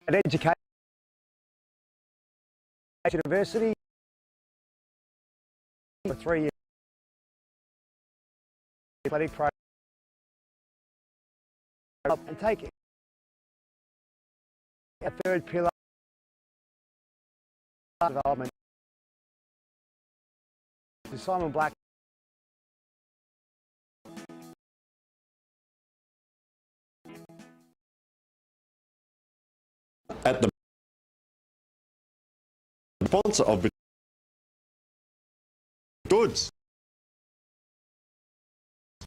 At Education University for 3 years. Athletic program and take a third pillar development. Simon Black. At the sponsor of goods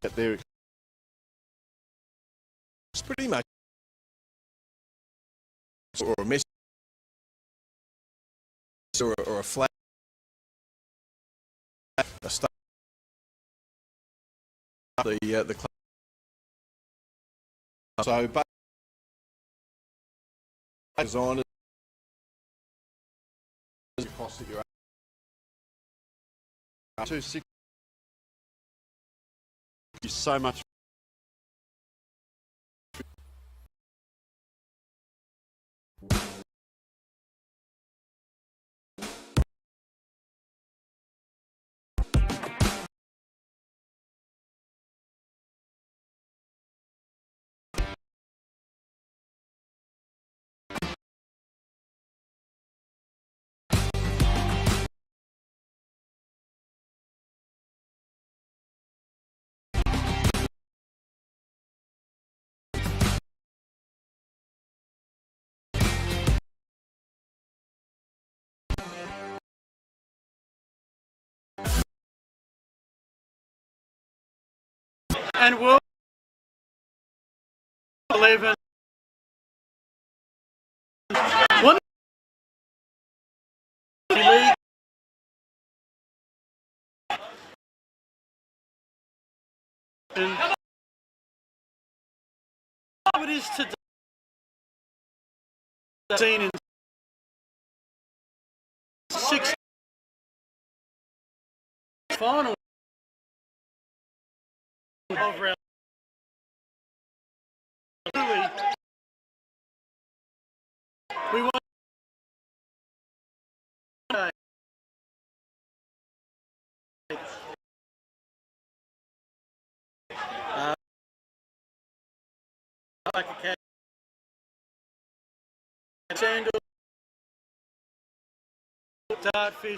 at their, it's pretty much or a message or a flag, a start the club. So, but designers cost that you're 260. Thank you so much. And World 11. One league. And how it is today. Seen in 6 final of round. We want like a cat. Sandal, dartfish,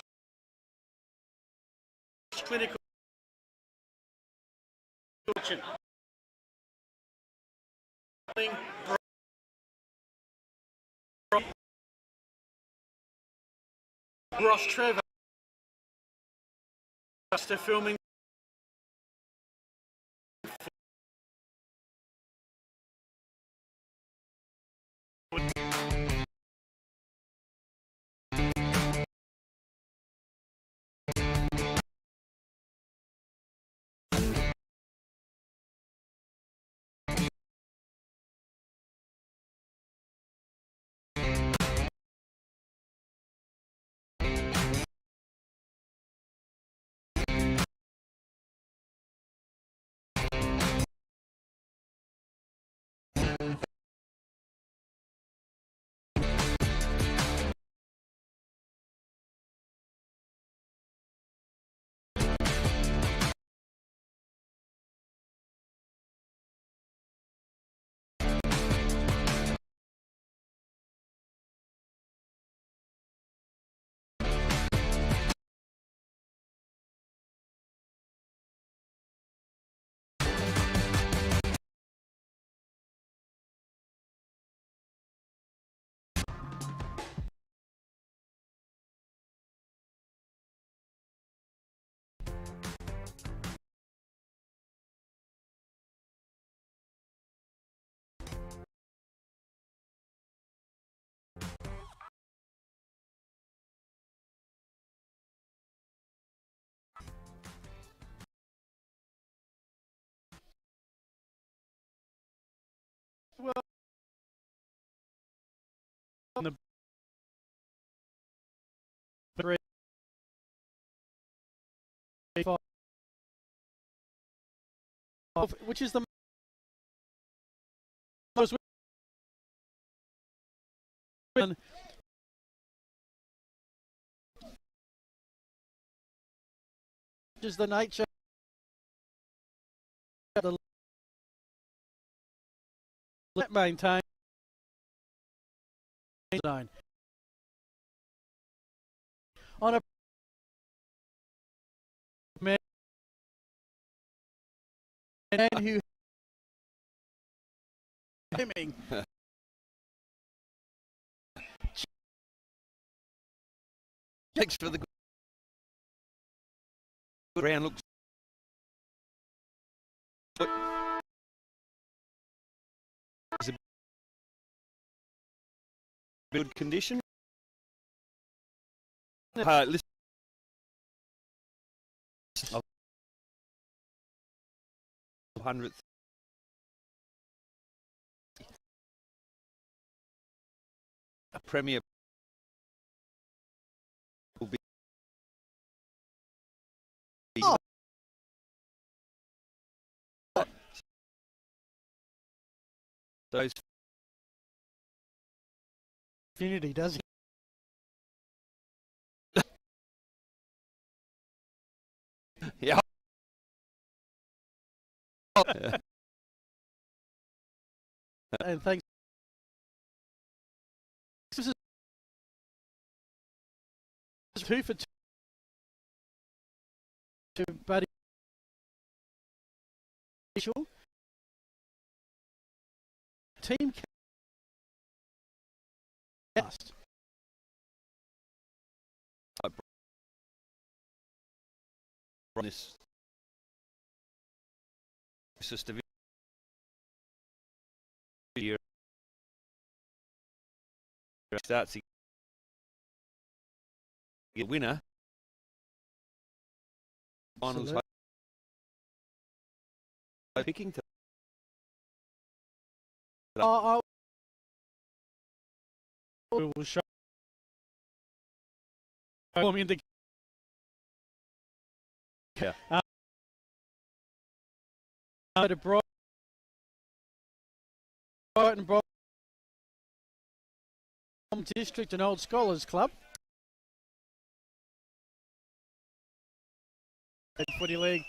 clinical auction. Rostrevor after filming. Well, on the which is the nature of the maintain zone on a man who aiming Thanks for the good ground looks. It's a good condition. Listen. 100th. A premier will be. Those community, does he? yeah. And thanks. This is 2 for 2 to Buddy. Team cast. This system here starts to get a winner. Finals picking to. I will show me in the to Brighton District and Old Scholars Club. Footy League.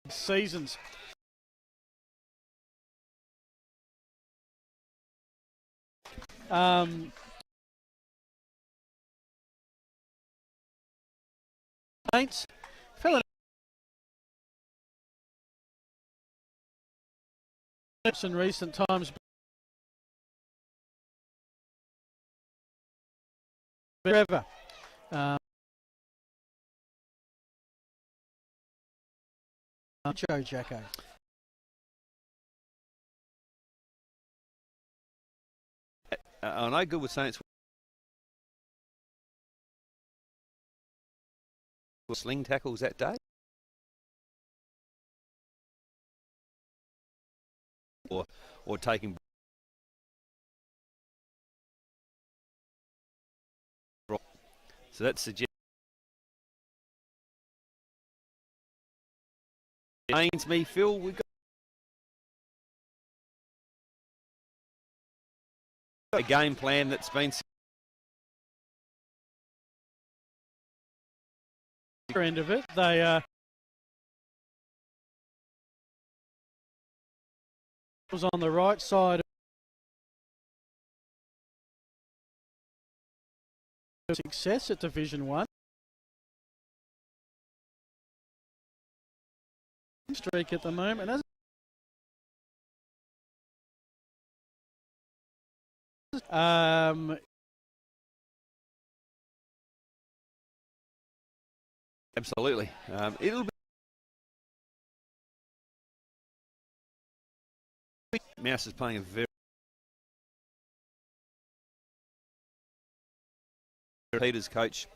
Seasons. Saints fell in recent times. Forever. Joe Jacko. I know good with Saints. Sling tackles that day, or taking. So that suggests means me, Phil. We got a game plan that's been. End of it, they was on the right side of success at Division 1. Streak at the moment. Absolutely. It'll be. Mouse is playing a very. Peter's coach.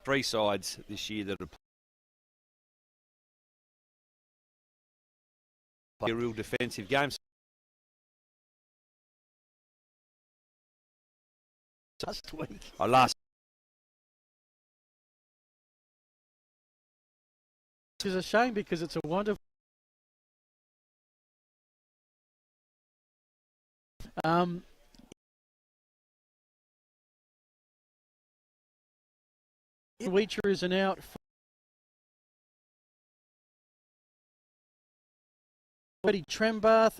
Three sides this year that are playing a real defensive game. last week. Last Which is a shame because it's a wonderful. Weecher is an out. Footy Trembath.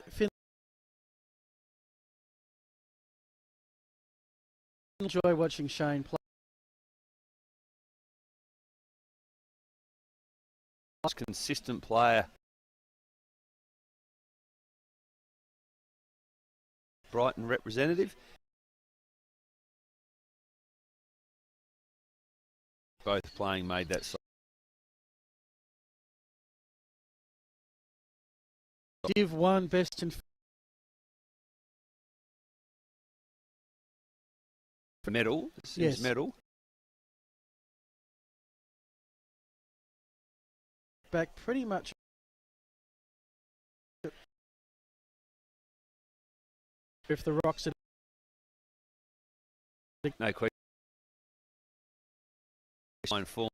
Enjoy watching Shane play. consistent player. Brighton representative. Both playing made that side. Div 1 best in Medal. Yes. Medal. back pretty much. If the Rocks are No question. Form.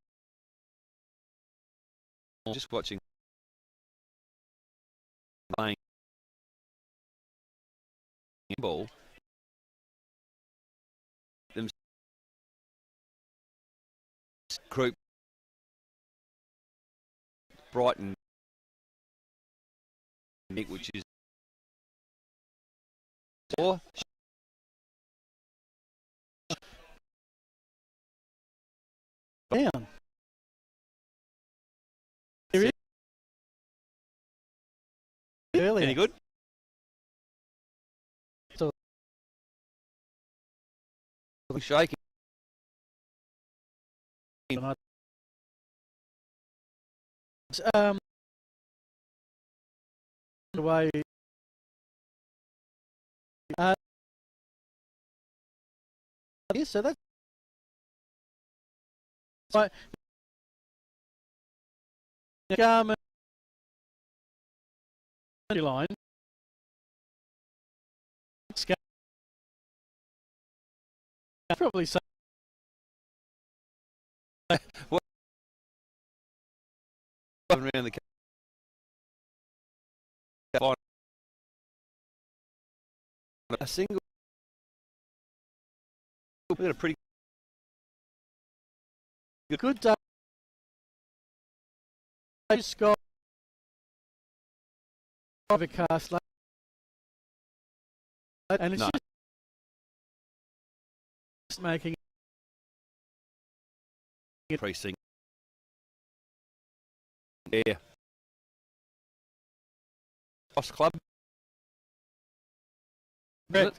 Just watching. Playing ball. Them group. Brighton. Which is. Or down. There is earlier. any good? So Shaking. Away. Yes, so that's right. Garmin line. Probably so. What? Around the a single. We got a pretty good Scott overcast and it's just making it precinct. Yeah. Cross club. Brett.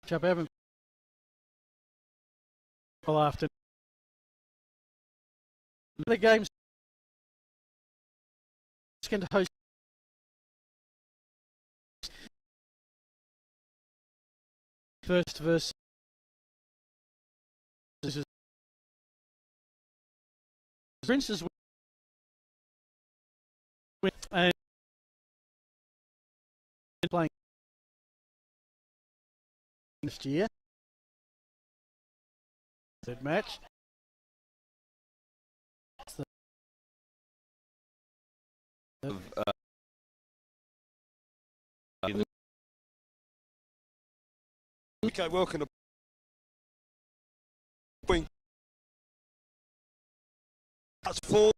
Chap Evan. Well, after the game's going to host first versus Prince's with and playing next year. Third match. Okay, welcome to Wing. That's 4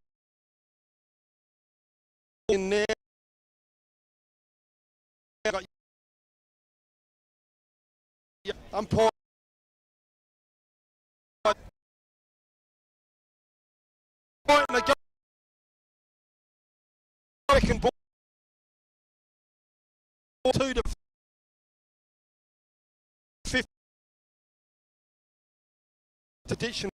in there. I'm Paul. American ball 2 to 5th edition.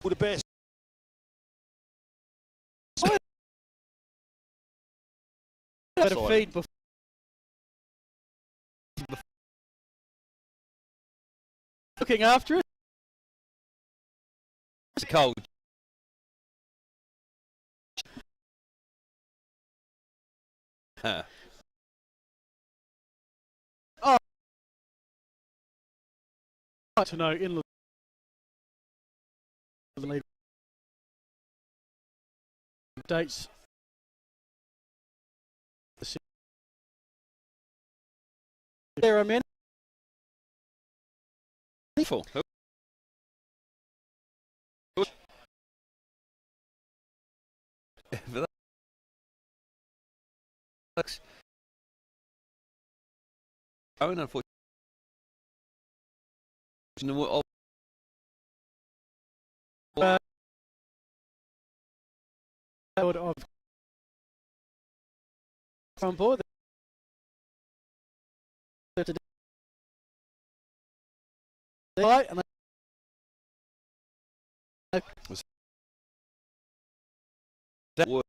All the best. Had a feed before. Looking after it. It's cold. Huh. To know in the lead dates. There are many. Full. Owen, unfortunately. Of on board. Right, and That was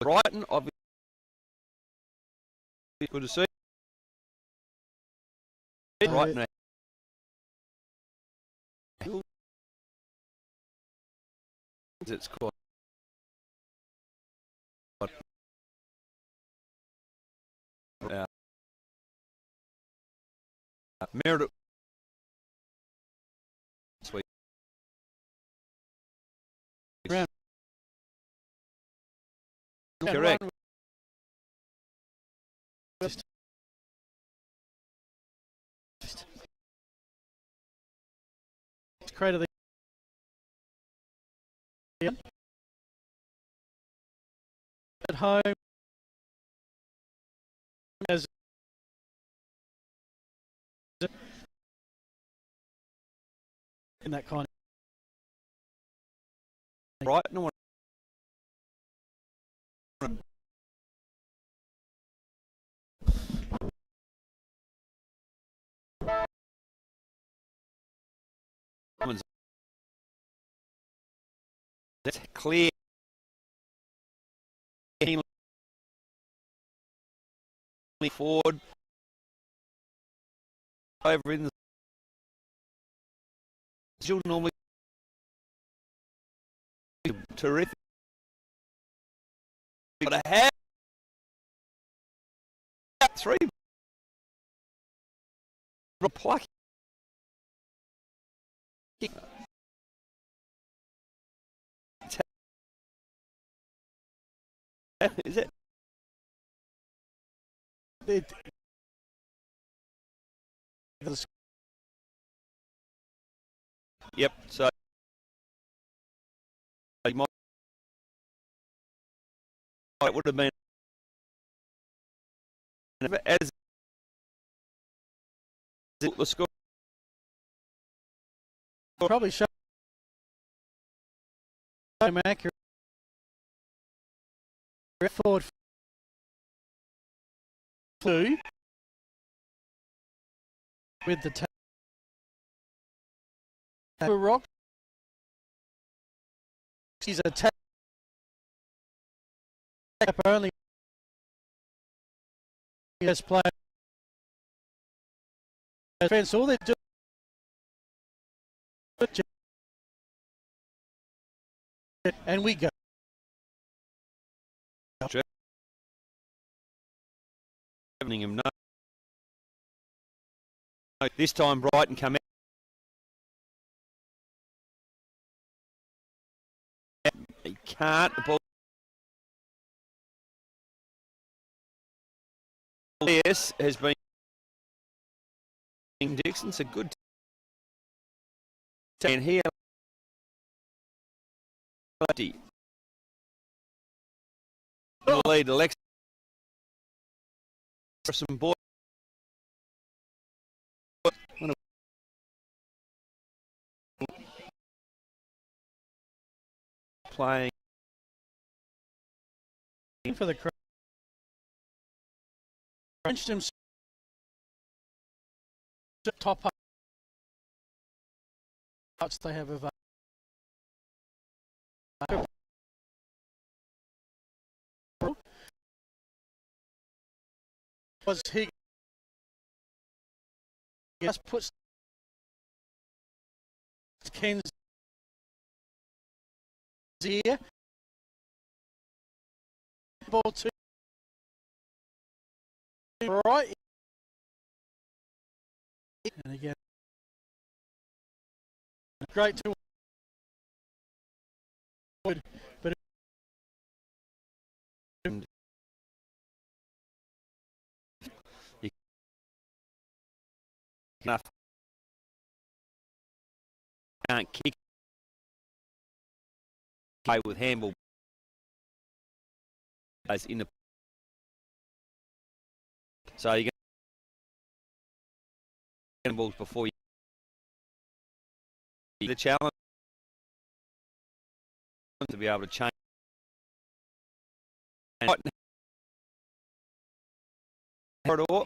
Brighton, obviously. Good to see. Brighton. It's quite. Meredith. Sweet. Round. Correct. Created the at home as in that kind of Brighton. That's clear. Forward. Over in the. You'll normally. Terrific. But I have. Three. Plucky. Is it? Yep. So it would have been as the score. probably show accurate forward two with the rock. He's a tap only. He has played defense. All they do. And we go. Him no. This time Brighton come out. He can't. The ball. Yes, has been. Dixon's a good. And here. The lead, Alex. Some boy. Playing For the crowd. Crunched himself. Top up. They have available. Was he just puts Ken's ear ball to right. And again, great to but enough. Can't kick. Play with handball. As in the. So you get balls before you. The challenge to be able to change. Corridor.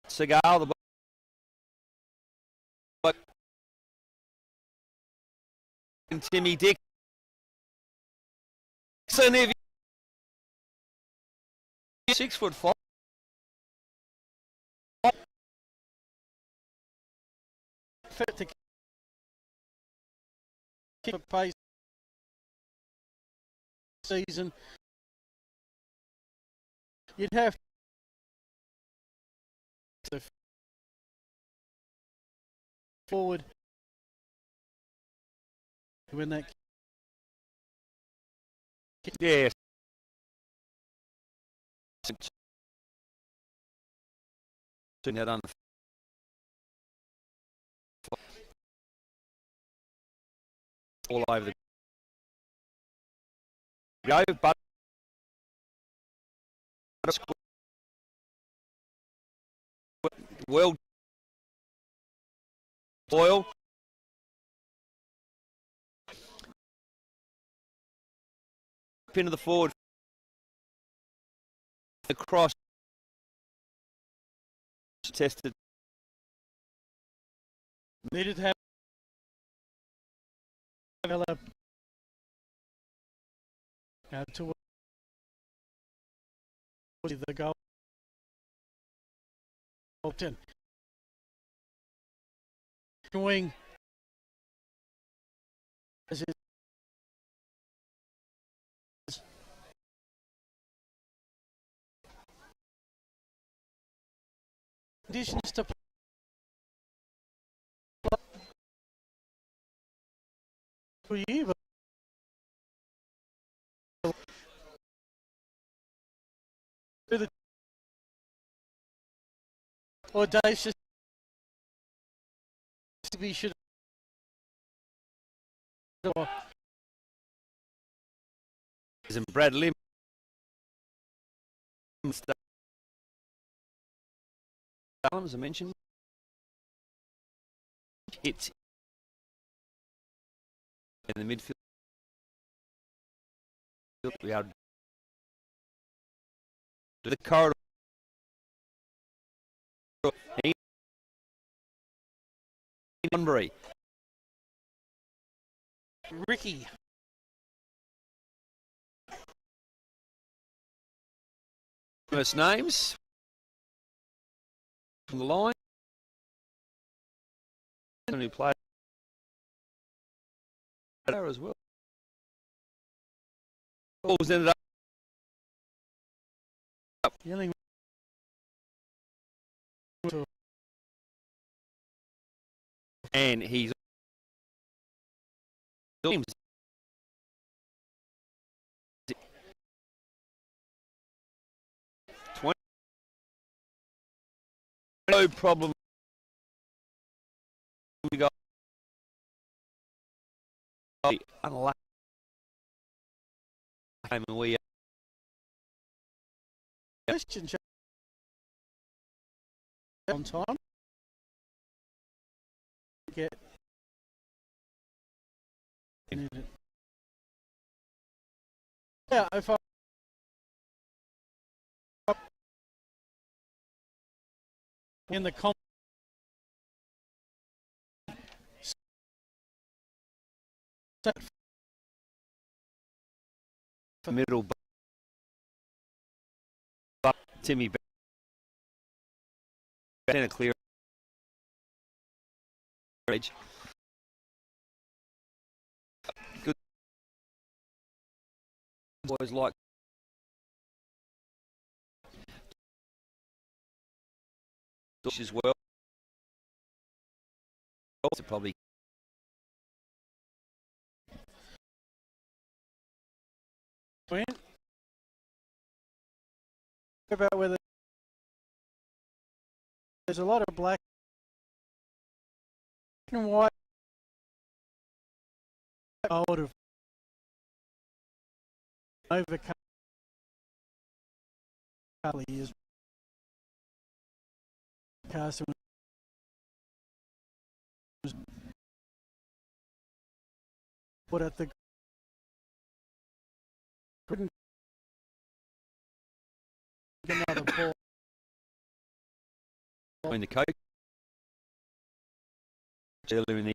Cigar the but Timmy Dixon if 6'5" fit to keep a pace season. You'd have to forward when that yes. That on all over the go, but well, Boyle. Pin to the forward. The cross tested. needed to have to the goal. 10. Wing. As it conditions to play for you, but or Dave just to be should And Brad Lim. As I mentioned, hits in the midfield. We are to the corridor. Bunbury. Ricky. First names from the line. And who played there as well. Balls ended up. Yelling. And he's 20. No problem. We got unlucky. And we Question on time. Get yeah, if I in the middle, but Timmy in a clear edge. boys like as well. Also probably Win. About whether there's a lot of black and white. I would have overcome a couple of years. Carson was put at the couldn't get another ball. between the coach earlier in the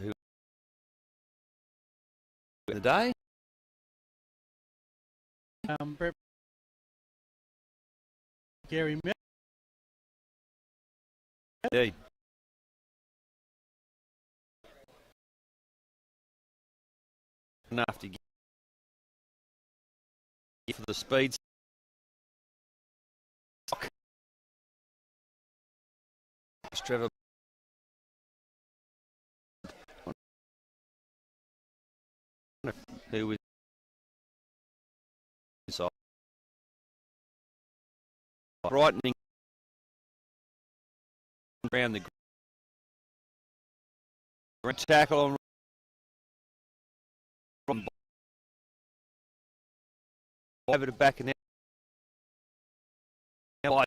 who the day. Gary Mill. Indeed. Enough to get for the speeds. Rostrevor who was brightening around the tackle on from over to back and now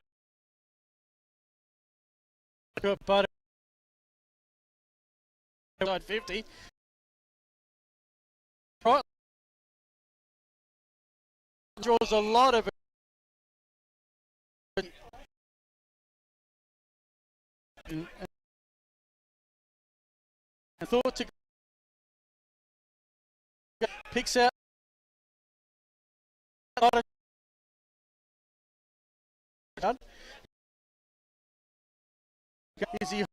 Good butter. 50. Right. Draws a lot of it. And thought to picks out a lot of is he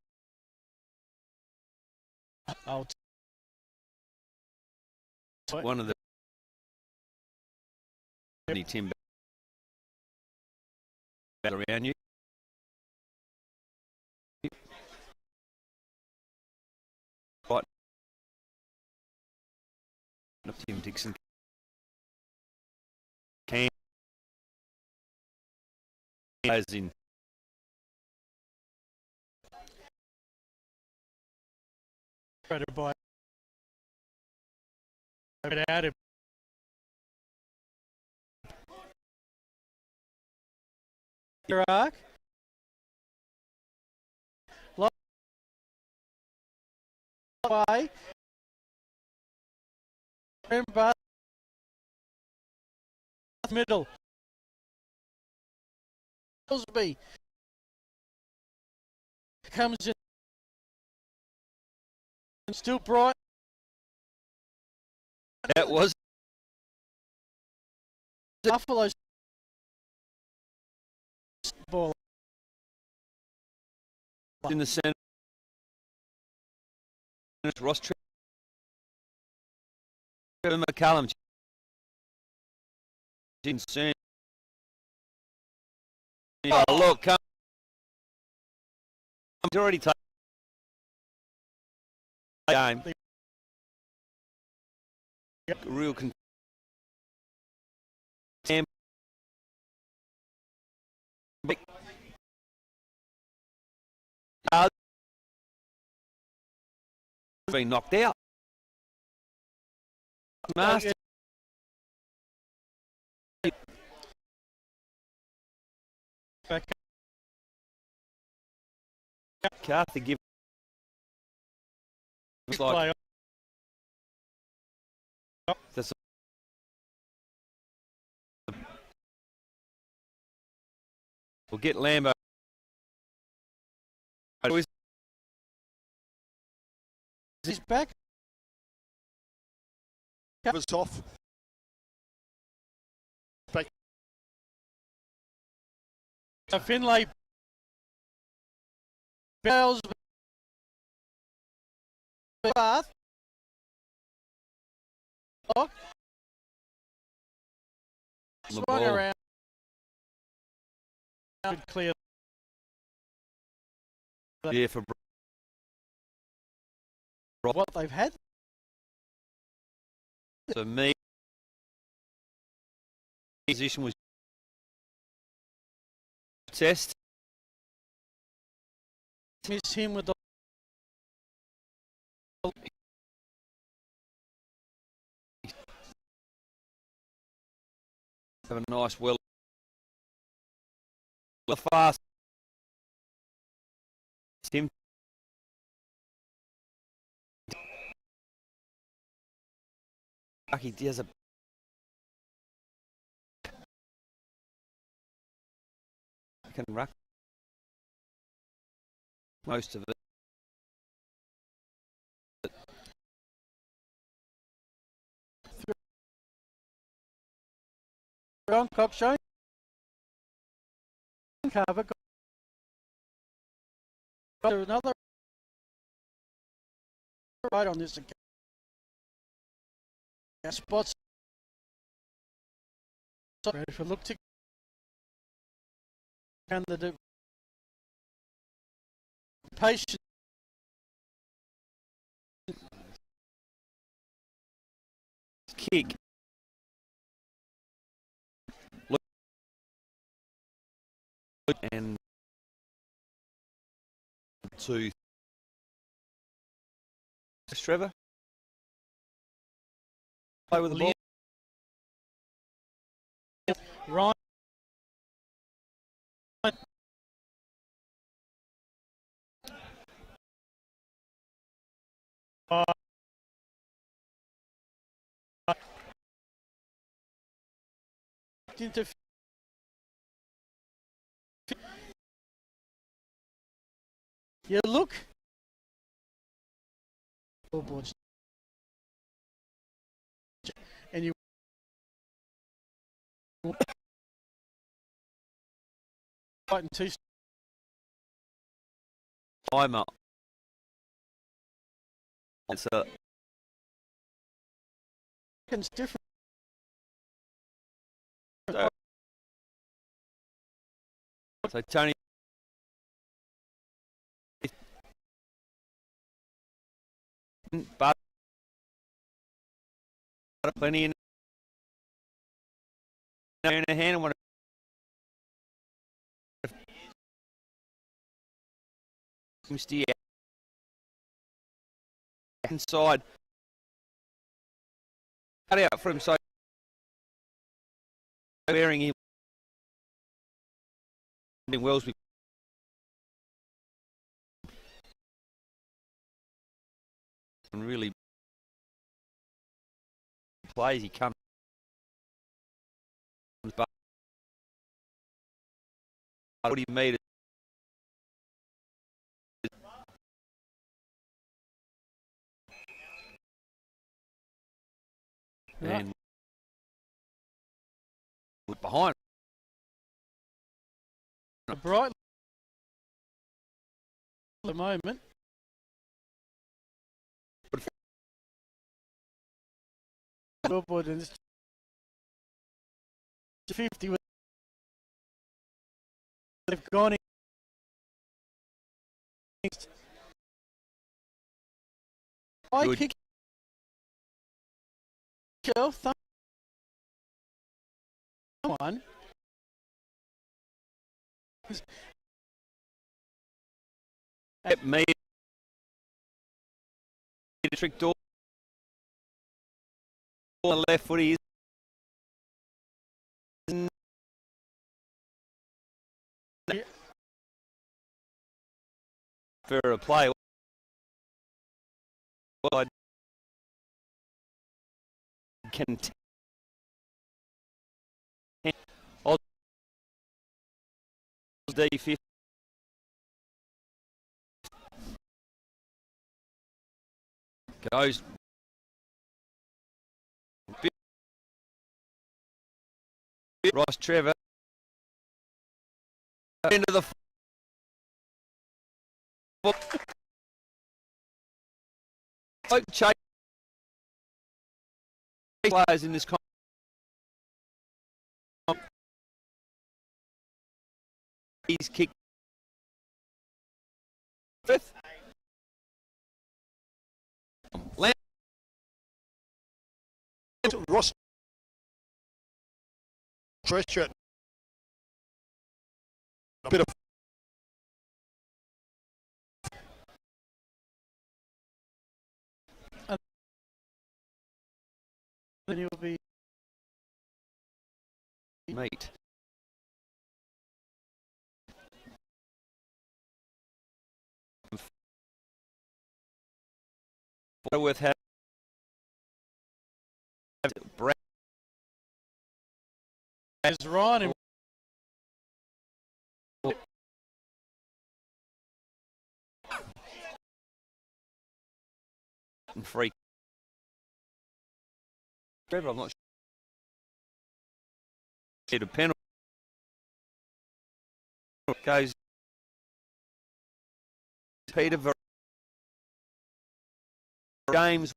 out? one of the Tim around you. Right. Tim Dixon can as in credit by out of Iraq. By remember middle Crosby comes in still bright. that was Buffalo's ball in the centre. Rostrevor McCallum didn't see. Oh, look, come. He's already taken the game. Real been knocked out. Master. Back. Carter give. Looks like that's we'll get Lambo. He's back. Covers off. Back. Finlay Bells Bath block. The Swung ball. around. Good clear. Yeah, for What they've had. so me. Position was test. Miss him with the Have a nice fast. Tim. He does a can ruck most of it. wrong cock showing. Cover. Got another right on this account. Spots. Ready for look to and the patient Kick. Look and 2. Rostrevor. Play with the ball. Ryan. Into you look. Boards. And you Brighton 2 Timer. It's a seconds different. so Tony. But plenty in a hand. One steer inside. Cut out for him. So wearing him. Wells really plays. He comes back 40 metres. And behind Brighton at the moment. Scoreboard and it's 50 with they've gone in. I Good. kick yourself. Someone at me. Trick door on the left foot. He is for a play. Well, I can. I'll D50. Goes. Rostrevor. Into the chase. players in this he's kicked fifth. Ross Rostrevor. A bit of Then he'll be mate. Worth having Brad as Ryan and free. I'm not sure. A penalty goes Peter James.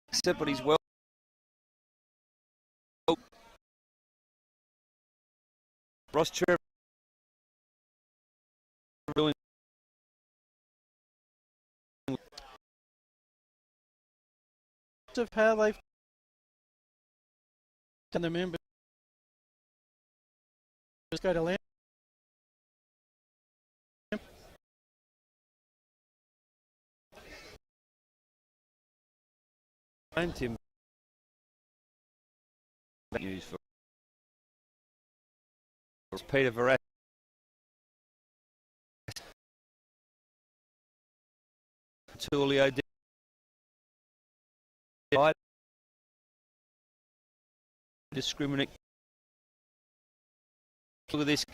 Except but he's well. Rostrevor doing of how they've done the members go to land. Tim news for Peter Verratti. Tulio discriminate. Look at this.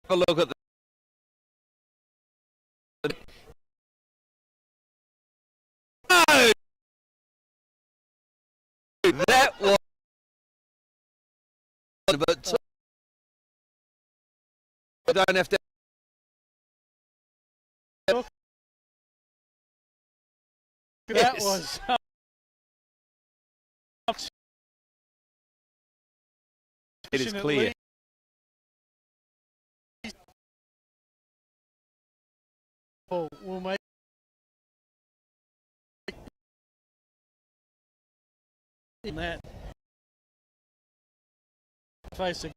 Have a look at the no! That was but I don't have to That Yes. was It is clear. We'll make in that facing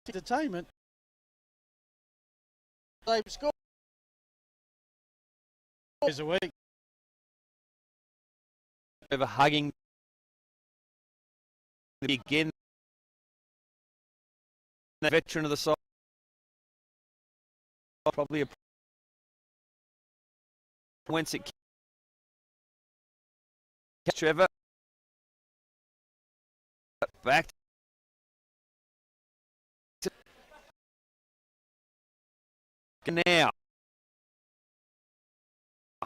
entertainment. They've scored a week. Over hugging again. The veteran of the side, probably a whence it Trevor back now.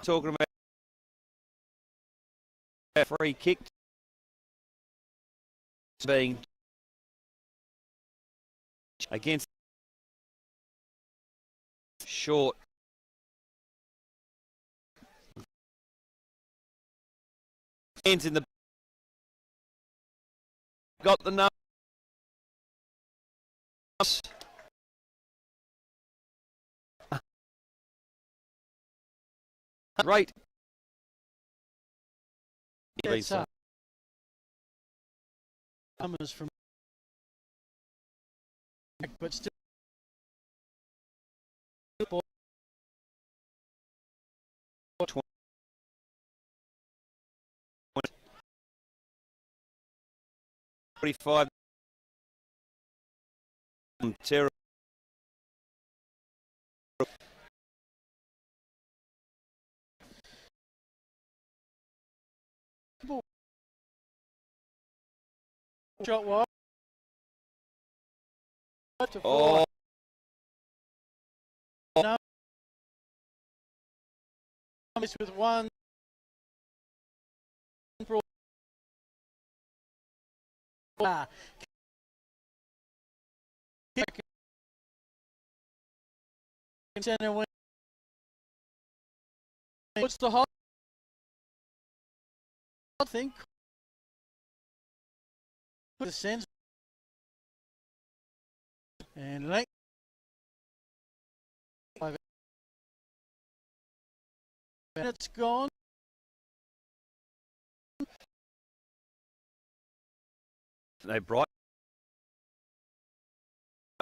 Talking about free kick being against short. Hands in the got the numbers. Right. It's numbers from but still 45 terrible. Shot wide. Oh, No. Miss with one. Kick. Centre wing. Puts the hot. I think. The sense. And length. Minutes gone. No Brighton,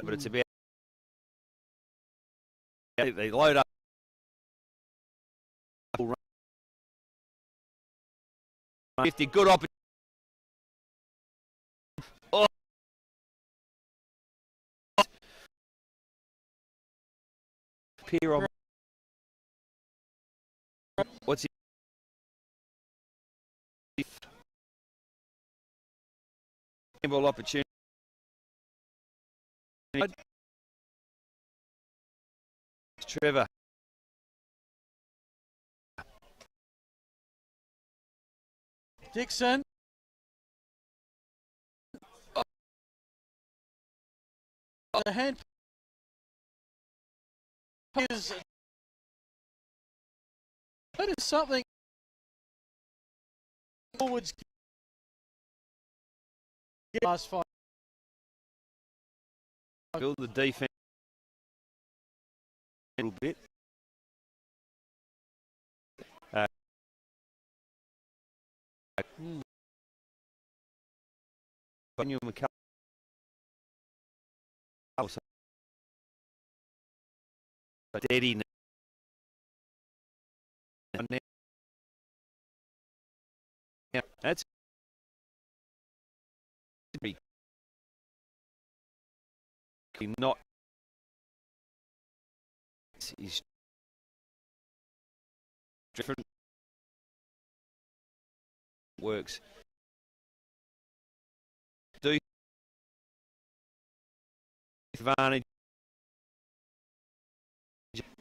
but it's about they load up. 50 good opportunity. Oh. Piero. What's he? Ball opportunity. Trevor. Dixon. The hand is that is something forwards last 5. Build the defense a little bit. You Daddy. Yeah, that's not. He's different. Works. Do advantage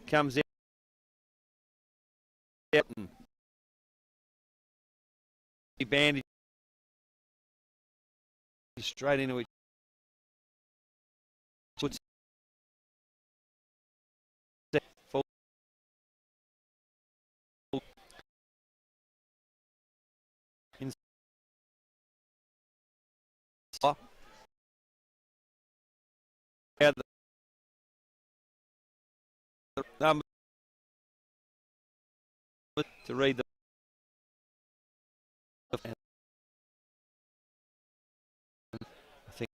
comes in. He bandage straight into it. Puts full. Number to read the I think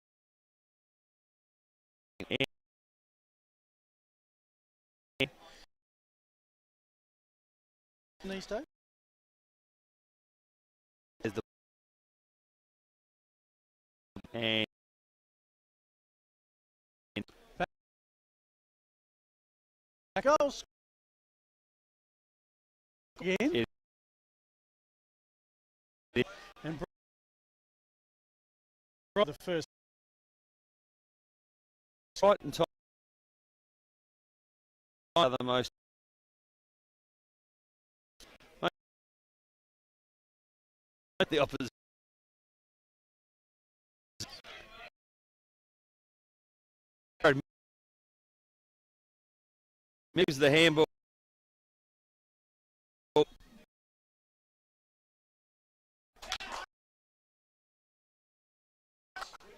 These days. is the and Goals. Again. And the first. Brighton top are the most. The opposite. Moves the handball.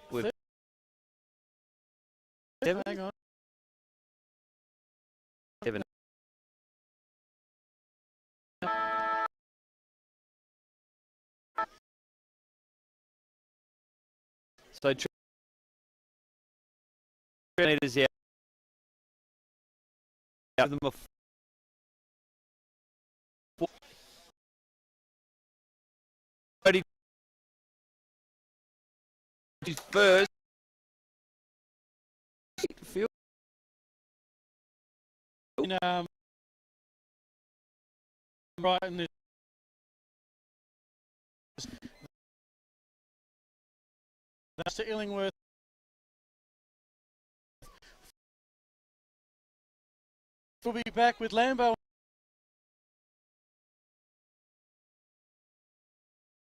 With Seven. Hang on. 7. So 3 meters out. Give them a 30 first. Field. In, Brighton is that's to Illingworth. We'll be back with Lambo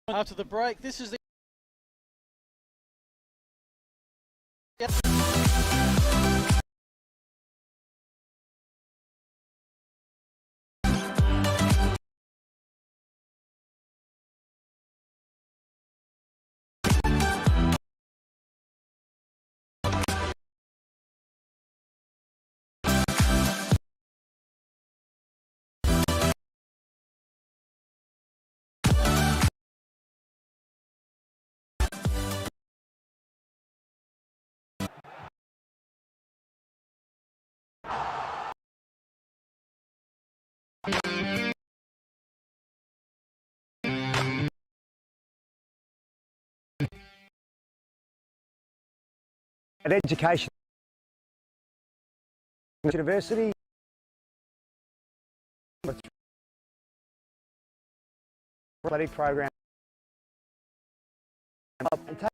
after the break. This is the At education university. Athletic program and take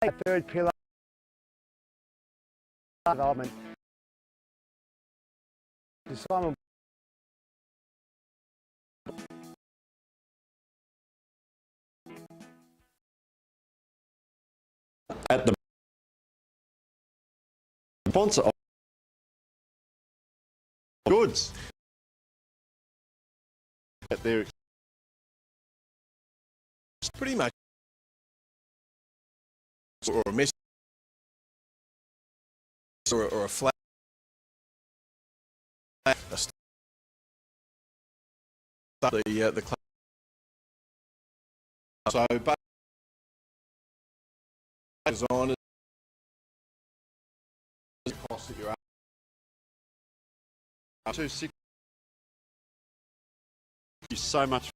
a third pillar development. Simon at the sponsor of goods at their It's pretty much or a message or a flag. The club. so but designers the cost that you're up 260. Thank you so much.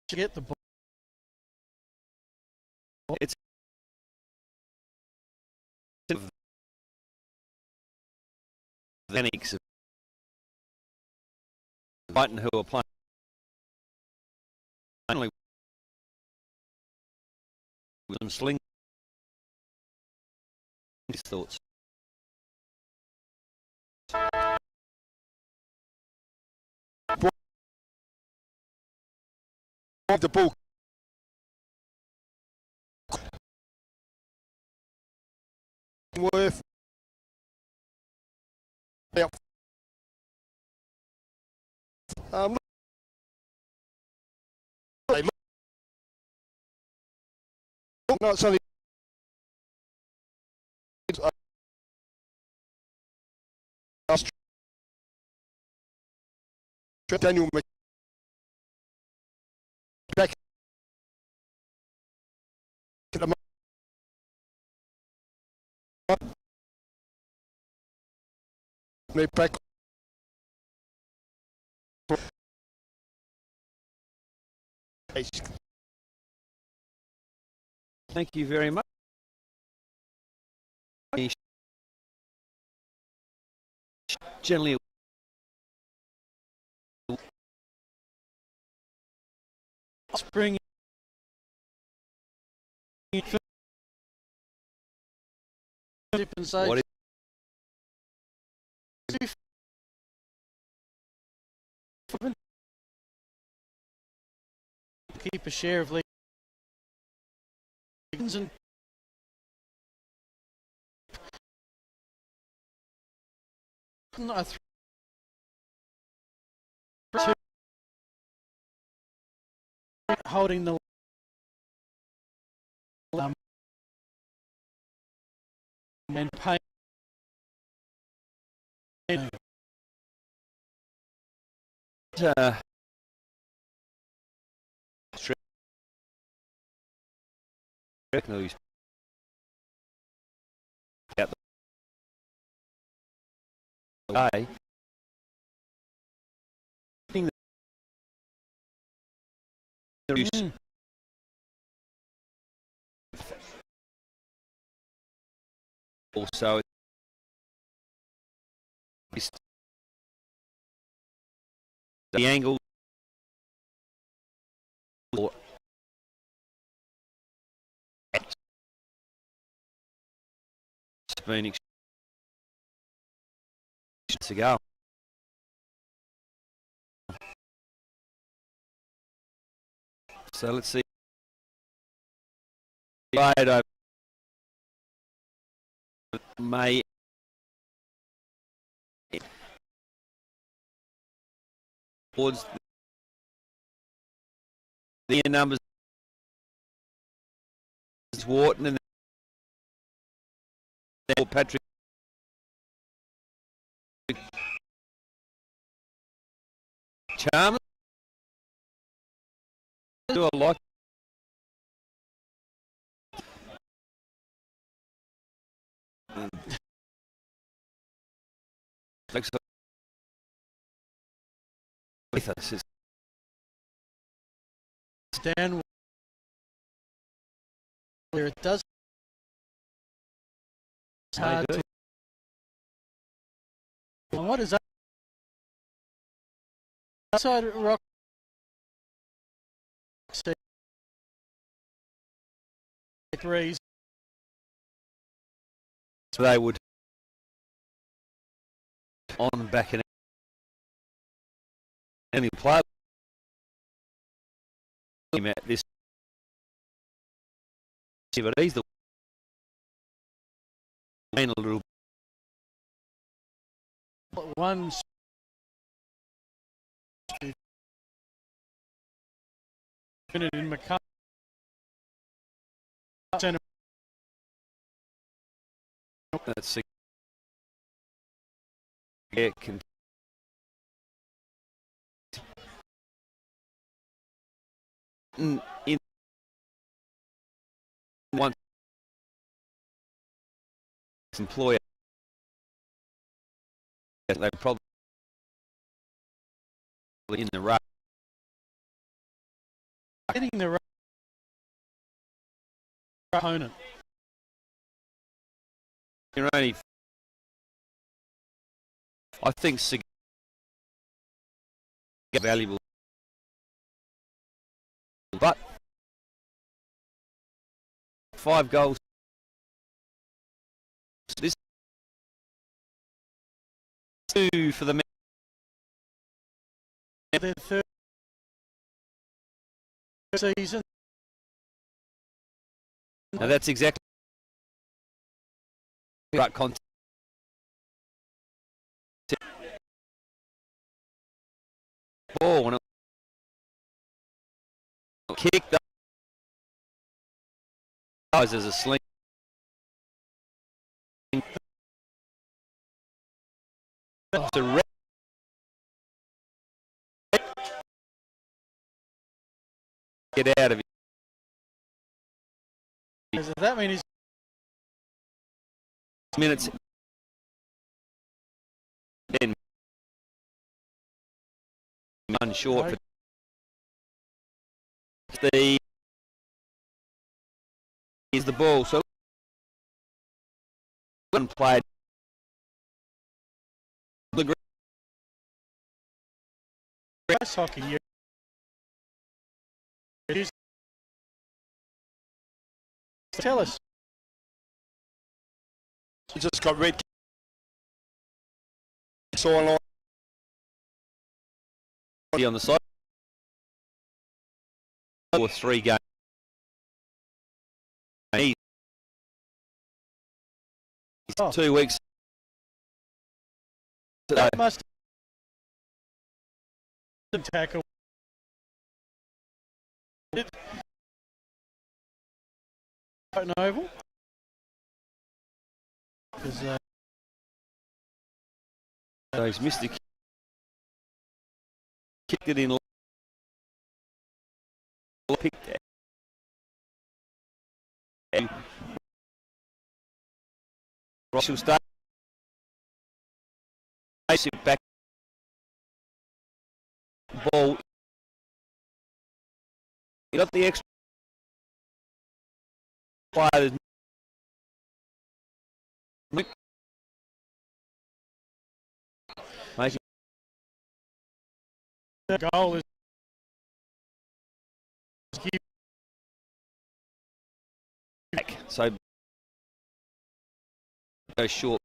To get the ball. It's the mechanics of Brighton who are playing only with some sling. His thoughts. The ball. Worth. Yep. Look, no, it's only. Daniel back at the me back. Thank you very much. Generally, Spring. what is Keep a share of leagues and holding the and paying. reckon he's out the way. Also, the angle or been to go. So let's see. May towards the numbers Wharton and then Patrick Chalmers. Do a lot. Looks with us. It's down where it does. It's hard to. And what is that? Outside Rock. Agrees. so they would on back and any play him at this, but he's the a little one minute in McCarthy. That's yeah, can in one employer they probably in the rush Getting the right opponent. you're only I think valuable, but 5 goals. This 2 for the men. Their third season. Now that's exactly right content. Ball when it kicked up as a sling. To get out of it. Does that mean he's Minutes. Then one short for the is the ball. So one played the ice hockey? Yeah. It is. Tell us. He just got red. Saw on the side or 3 games. He's 2 weeks. That must tackle. Brighton Oval. So he's missed it. Kicked it in. Picked it. And She'll start. Back. Ball. He got the extra player. Making The goal is back. So go short.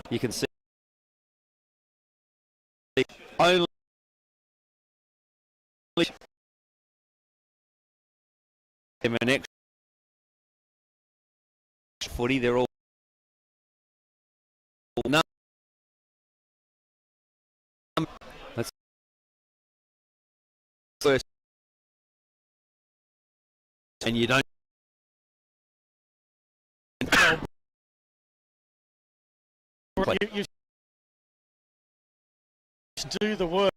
You can see only them an extra footy. They're all no. Let's first, and you don't. you do the work.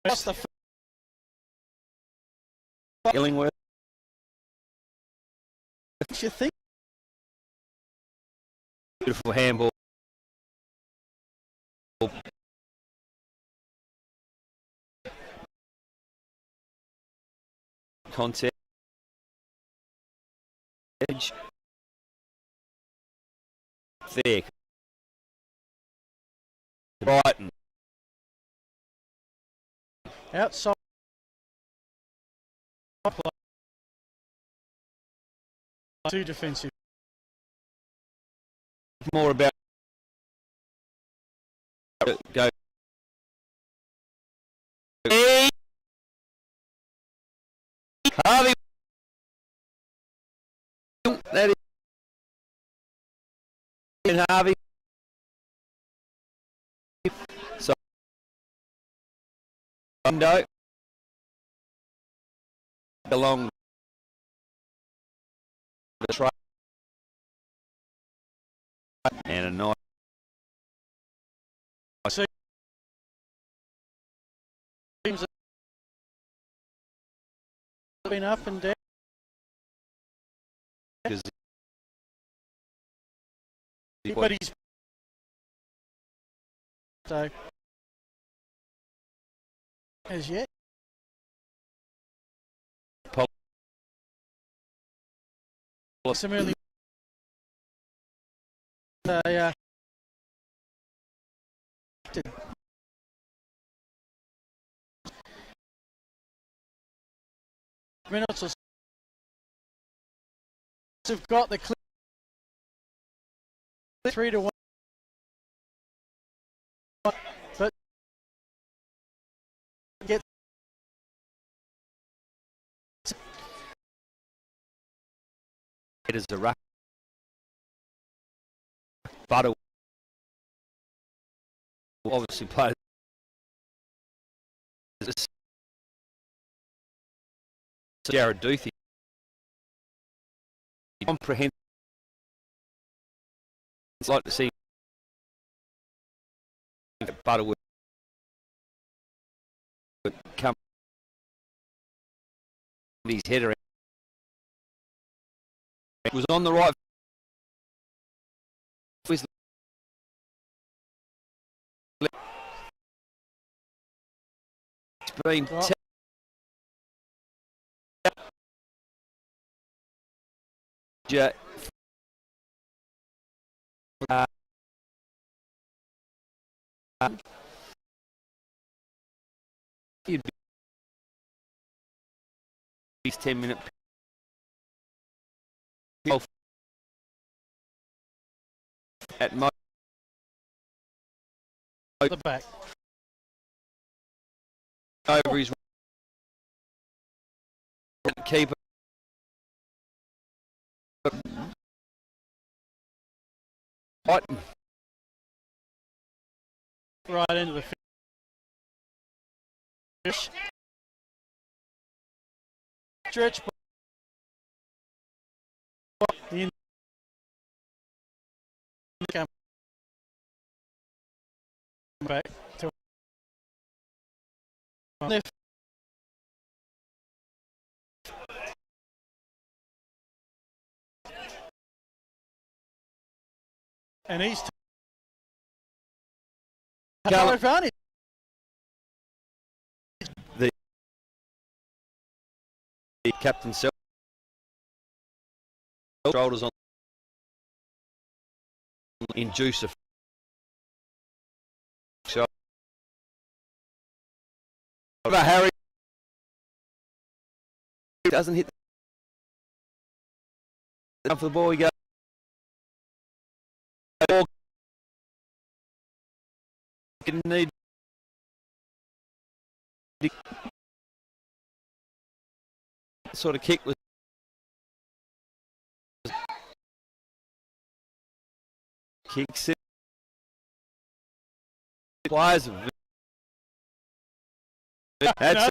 That's the Illingworth. you think. Beautiful handball. Concept. Edge. There. Brighton. Outside. Too defensive. More about go. Hey. Harvey. That is Harvey. So window along the try and a nice. Teams have been up and down. But he's so as yet. Some early minutes or so. Have got the clear 3-1, but get it is a ruck. Butter obviously plays Jared Duthie. Comprehensive. I'd like to see Butterwood come his header. It was on the right. It's been you'd be 10-minute at most the back. over his keeper. Brighton. Right into the fish. Stretch in come back to left. And he's no advantage. The captain shoulders on induce a shot. But Harry doesn't hit enough for the ball. He goes. Need sort of kick was kicks it. Players that's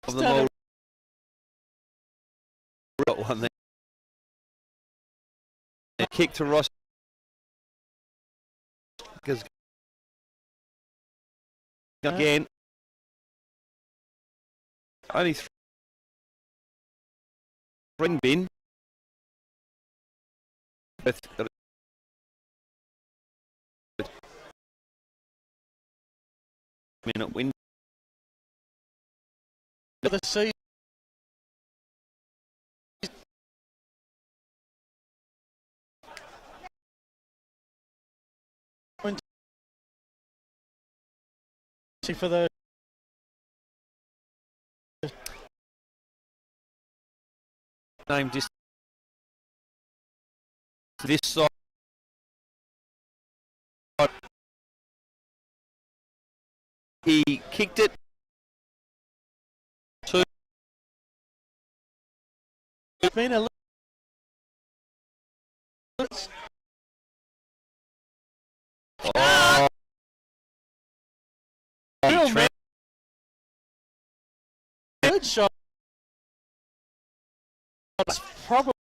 of them all got one there. A kick to Ross because again only ring bin with minute win For the season. For the name just this side. He kicked it to it's been a little oh, good shot. It's probably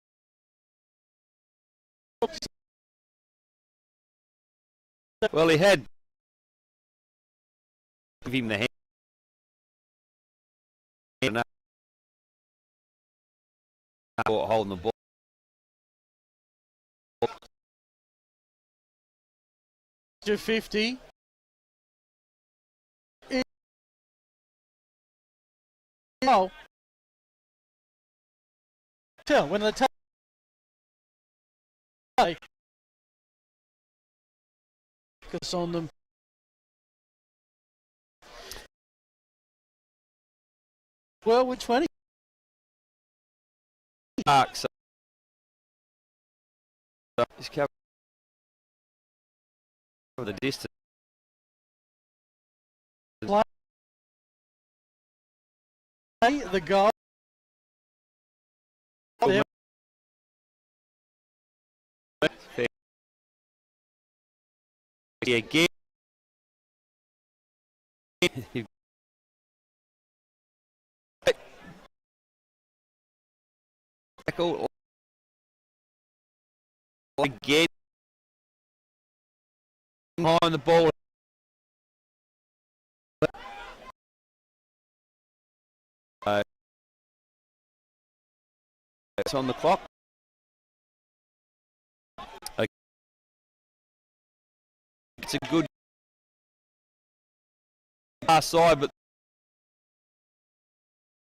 well, he had give him the hand. Holding the ball. 250. Oh. Tell when the focus on them. Well, which one? Marks. He's covered the distance. The goal. There. Again. Tackle again behind the ball. It's on the clock. It's a good far side, but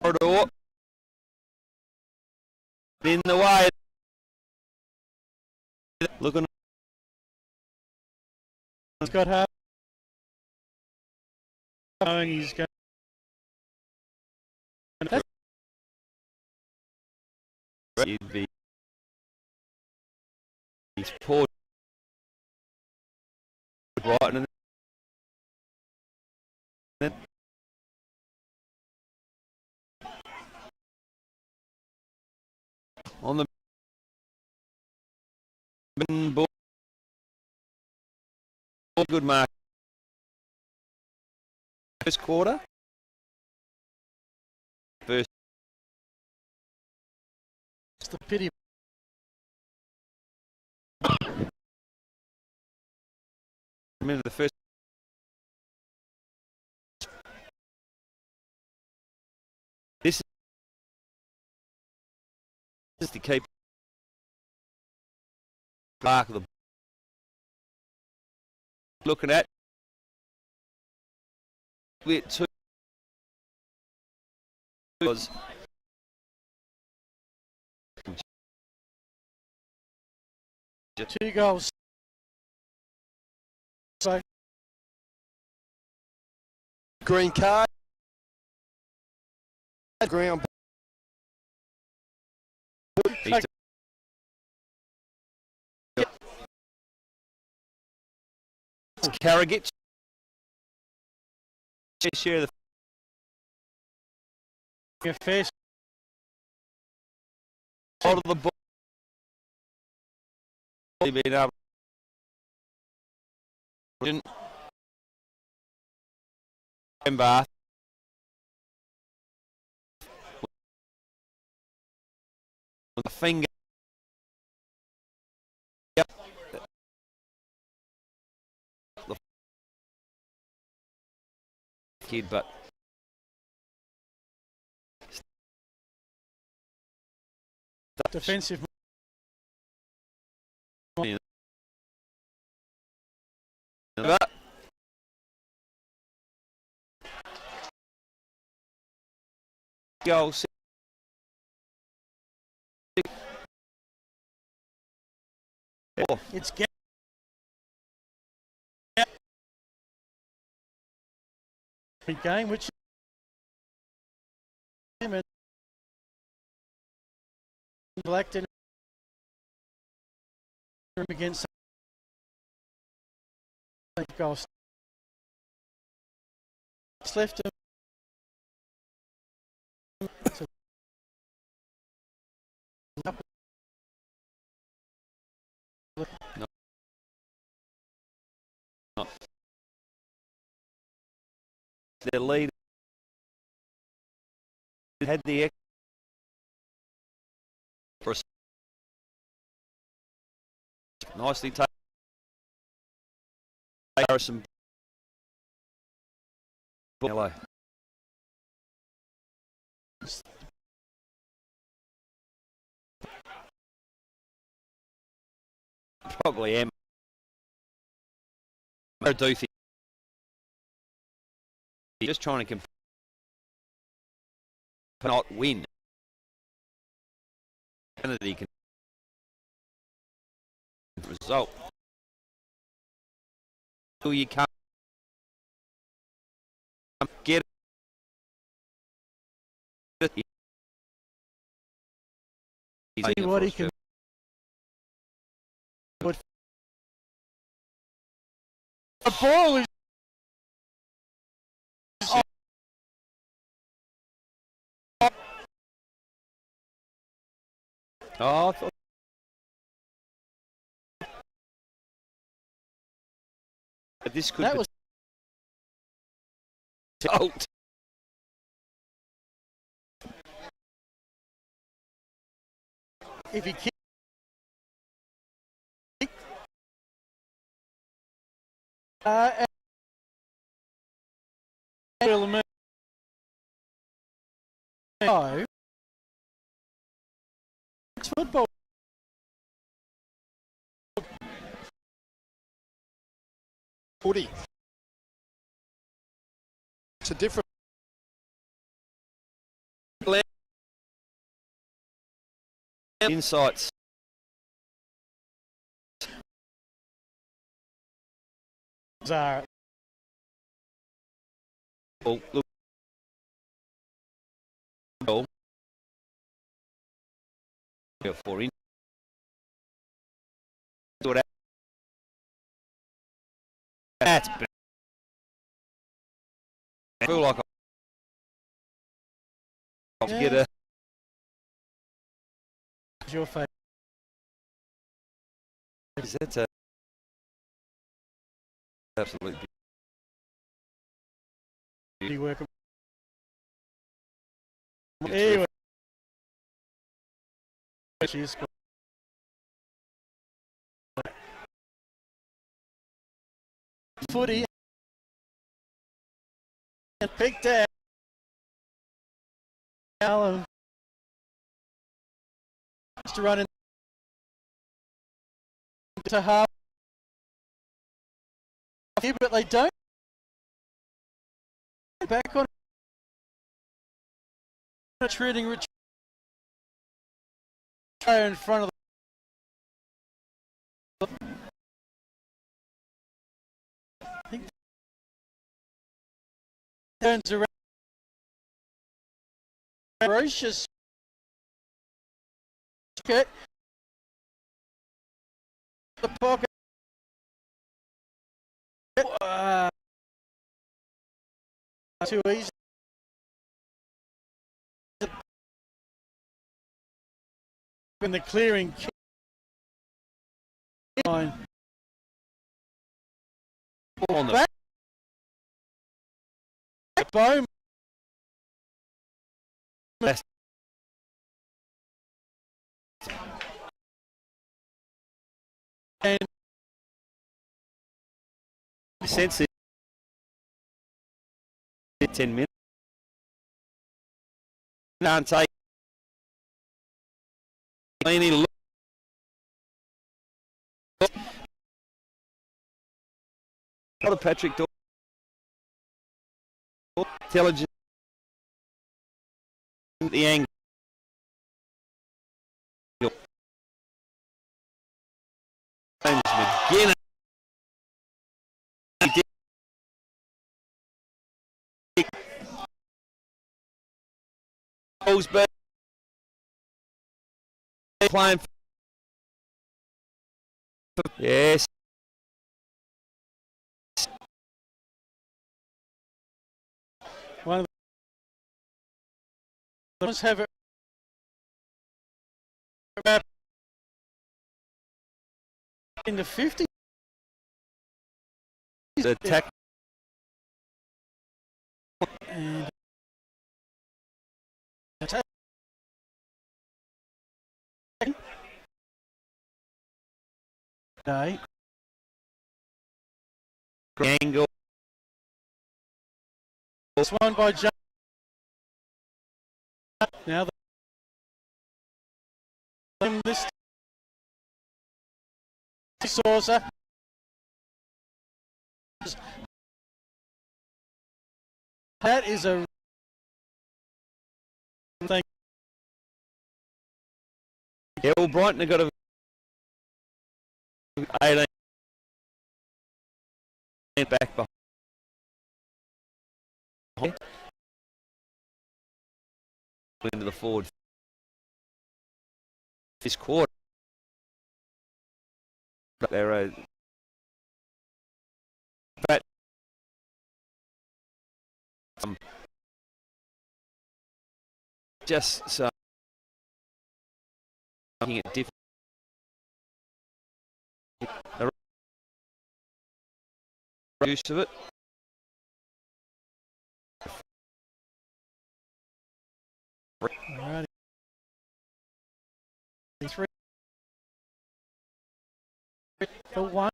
corridor in the way. Looking. He's got her. Knowing he's going. You'd be. He's poor. Brighton and then on the ball. Good mark. First quarter. First. It's the pity. Remember the first. This is to keep mark of the looking at it too was 2 goals. So Green card. Ground. Take- Carrigan. Share the a fair hold of the ball. Being able and Bath. With a finger. Yep. The kid, but defensive. But goal. Oh, It's game, which Blackton against goals. It's left him. no. No. Their lead had the nicely taken. Harrison. Hello. Probably am. I do think just trying to not win. Kennedy can result. You can't get it. See what he can. The ball is. Oh, I thought this could That be was out. if he kicked. No. It's football. Footy. It's a different. Insights. Are Well, look. Well, for in. That's bad. I feel like I'll get a. your favourite. Is that a absolutely Working. Anyway, she's Footy and picked out Allen to run in to half here, but they don't back on a treating Rich in front of Turns around. Ferocious. The pocket. Too easy. In the clearing line. On the Bowman. best. And Sense it. 10 minutes. Can't take. Any look. What a Patrick Dawson. Intelligent. The angle. James McGinnis. Back. Playing. Yes. one of the ones have it in the 50. Attack. And attack. Okay. Angle. This one by John. Now this Saucer. That is a thing. Yeah, well, Brighton have got a 18 back behind. Into the forward this quarter. They're but just so looking at different. Use of it. Alrighty. 3 for 1.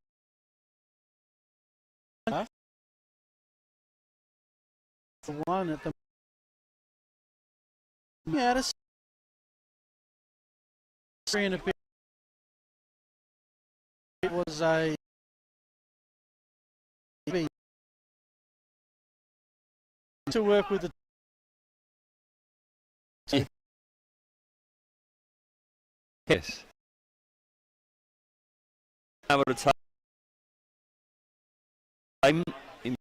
For 1 at the to 3 and a bit. It was a to work with the Yes. Able to take time in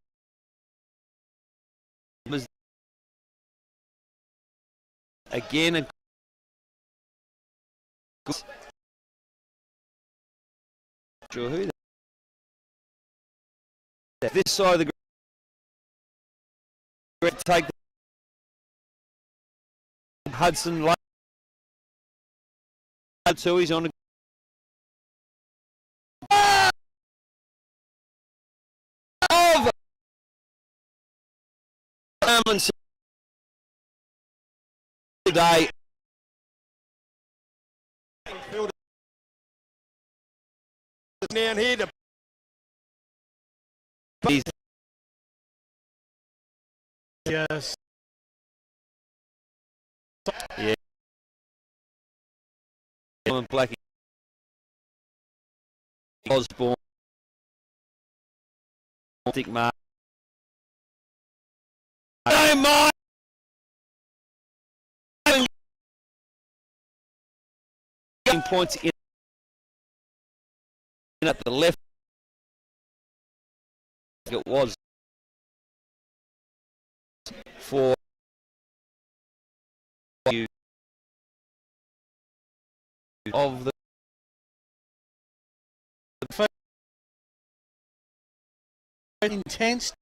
again a sure who that this side of the take Hudson Lake. So he's on a of today. Down here to yes. Yeah. Black Osborne. Dick Mark. Don't mind. Points in at the left. It was of the intense.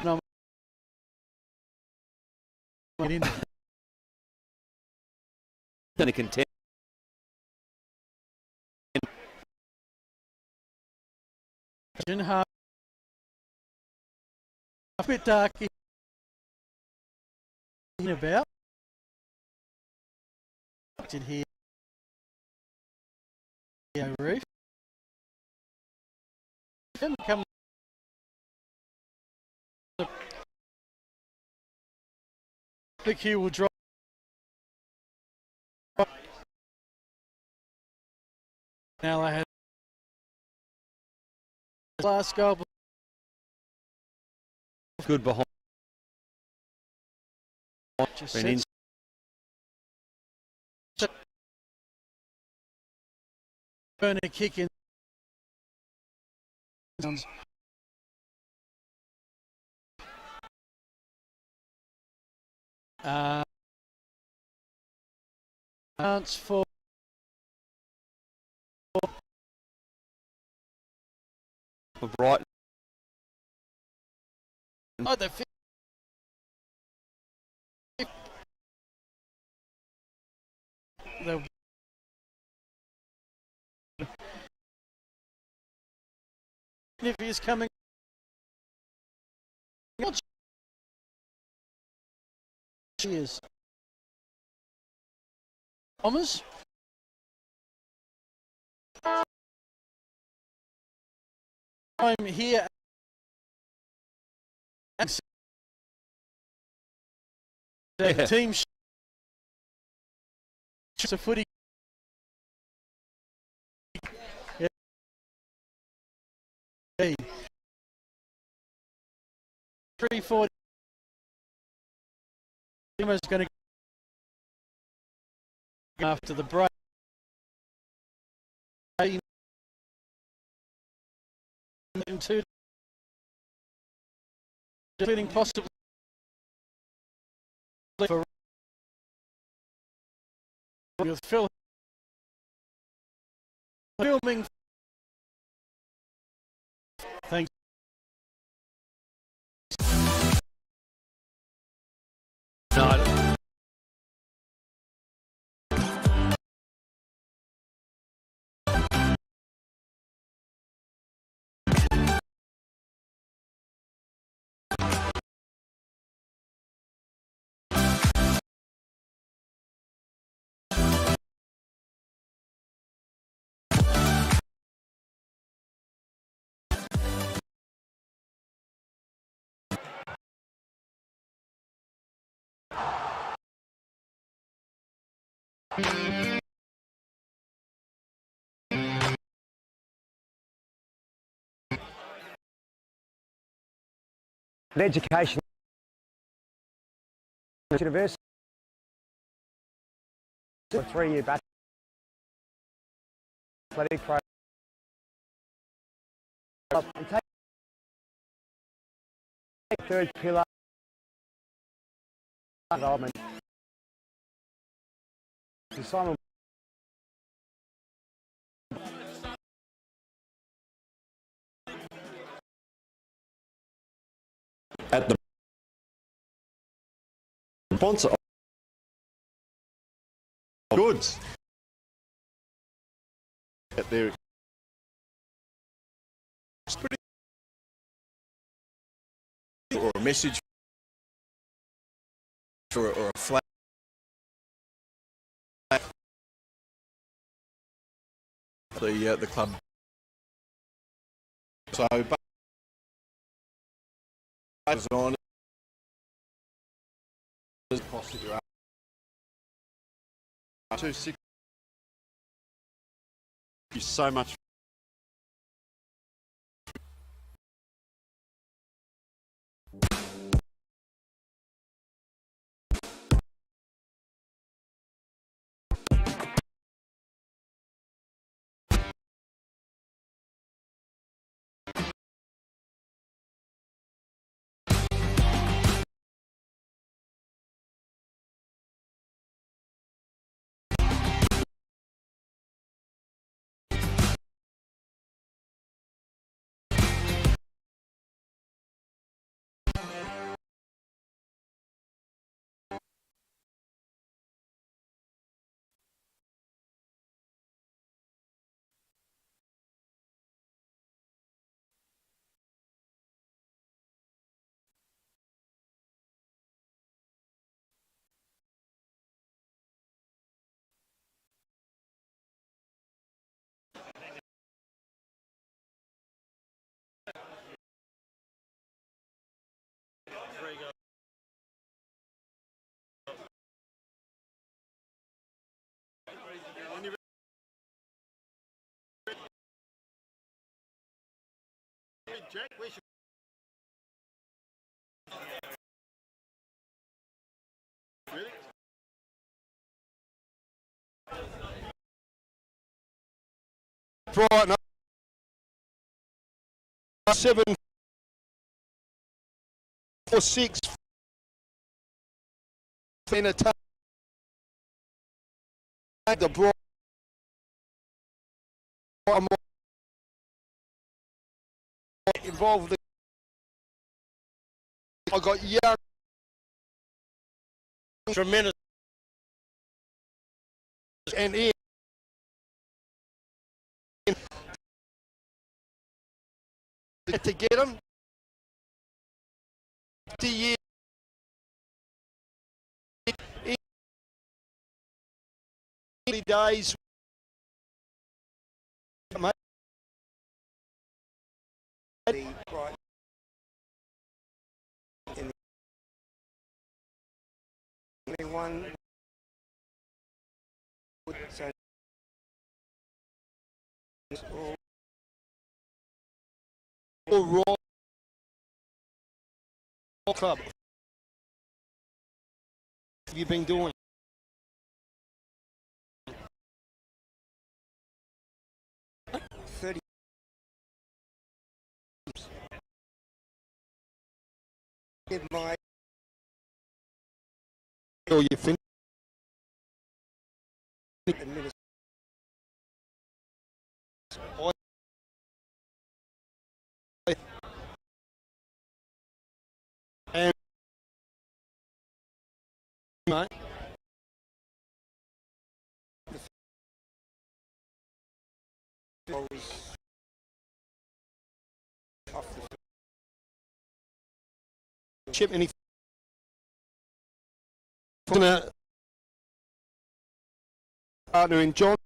No, get in there. going to contend. Half a bit dark in about. Did here roof. Then come the queue will drop. Now I had last goal. Good behind. Just Been in. Burn a kick in. Chance for Brighton. oh the if he's coming. Cheers. Thomas. I'm here. The team. It's a footy. Yeah. 340. Almost going to go after the break. Two, defeating possibly for with Phil filming. Thanks. No. The education university, a 3-year bachelor athletic program, and take third pillar development. Simon At the sponsor of goods. At their or a message or a flag. The club. So design cost that you're up 260. Thank you so much. Brighton 7 4 6 in attack. The Brighton involved. I got young, tremendous, and in to get him. 50 years. Early days. Mate. One Raw club. What have you been doing? my Oh, you finished? And mate, was off the Chip, any partner in John.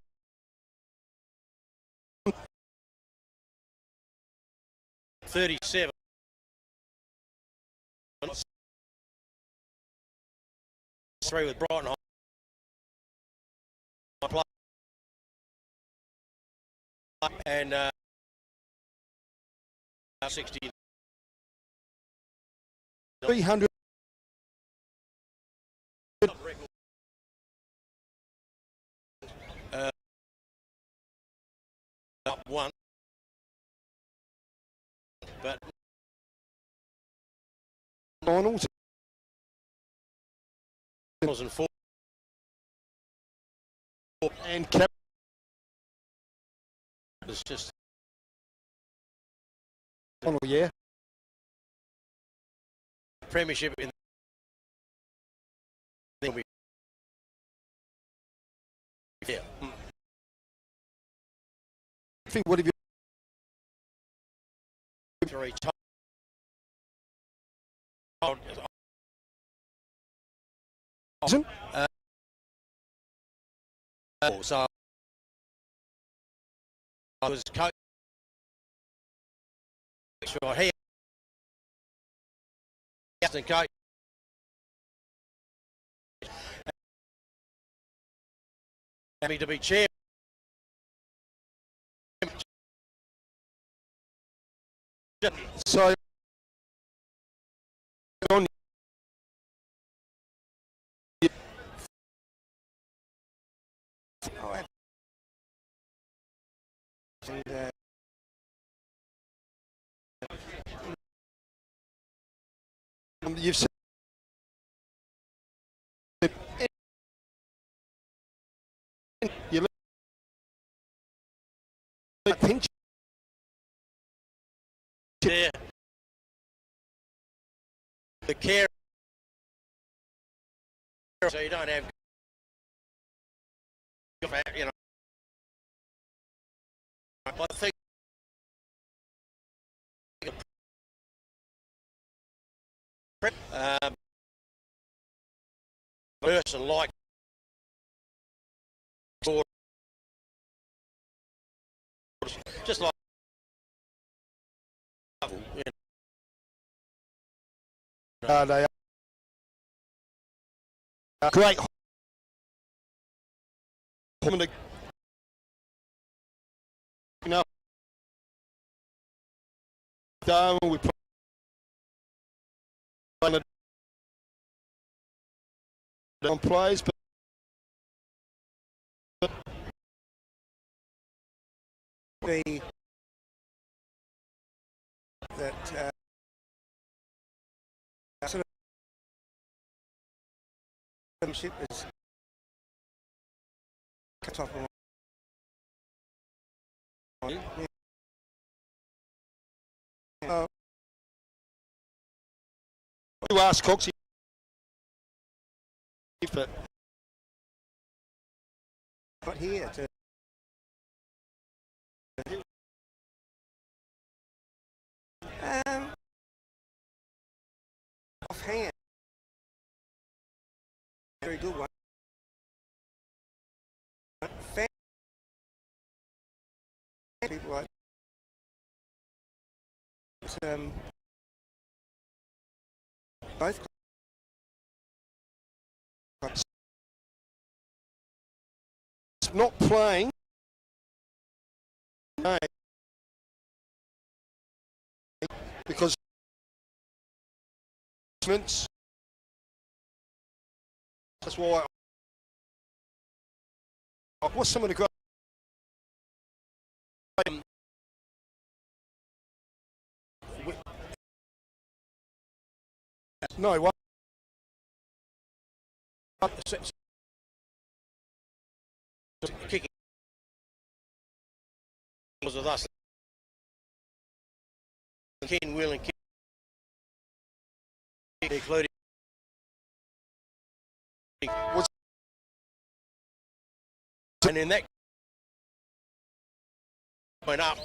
$37. Three with Brighton High. And 60. 300. Up one. But Finals. and four. And cap. It's just Final, yeah. premiership in the yeah. I think what have you Three so I was coach for here. Assistant coach. Me to be chair. so on and you've said you look at pinch There. The care. So you don't have, you know. I think person like just like you know, they are great. You know, Darwin, we play on plays, but The that sort of championship is cut off. you ask Coxie, but Not here to offhand. Very good one. Fan people like both clubs. not playing. Because that's why what's some of the great no what Kicking was with us. Ken Will and Ken, including and in that went up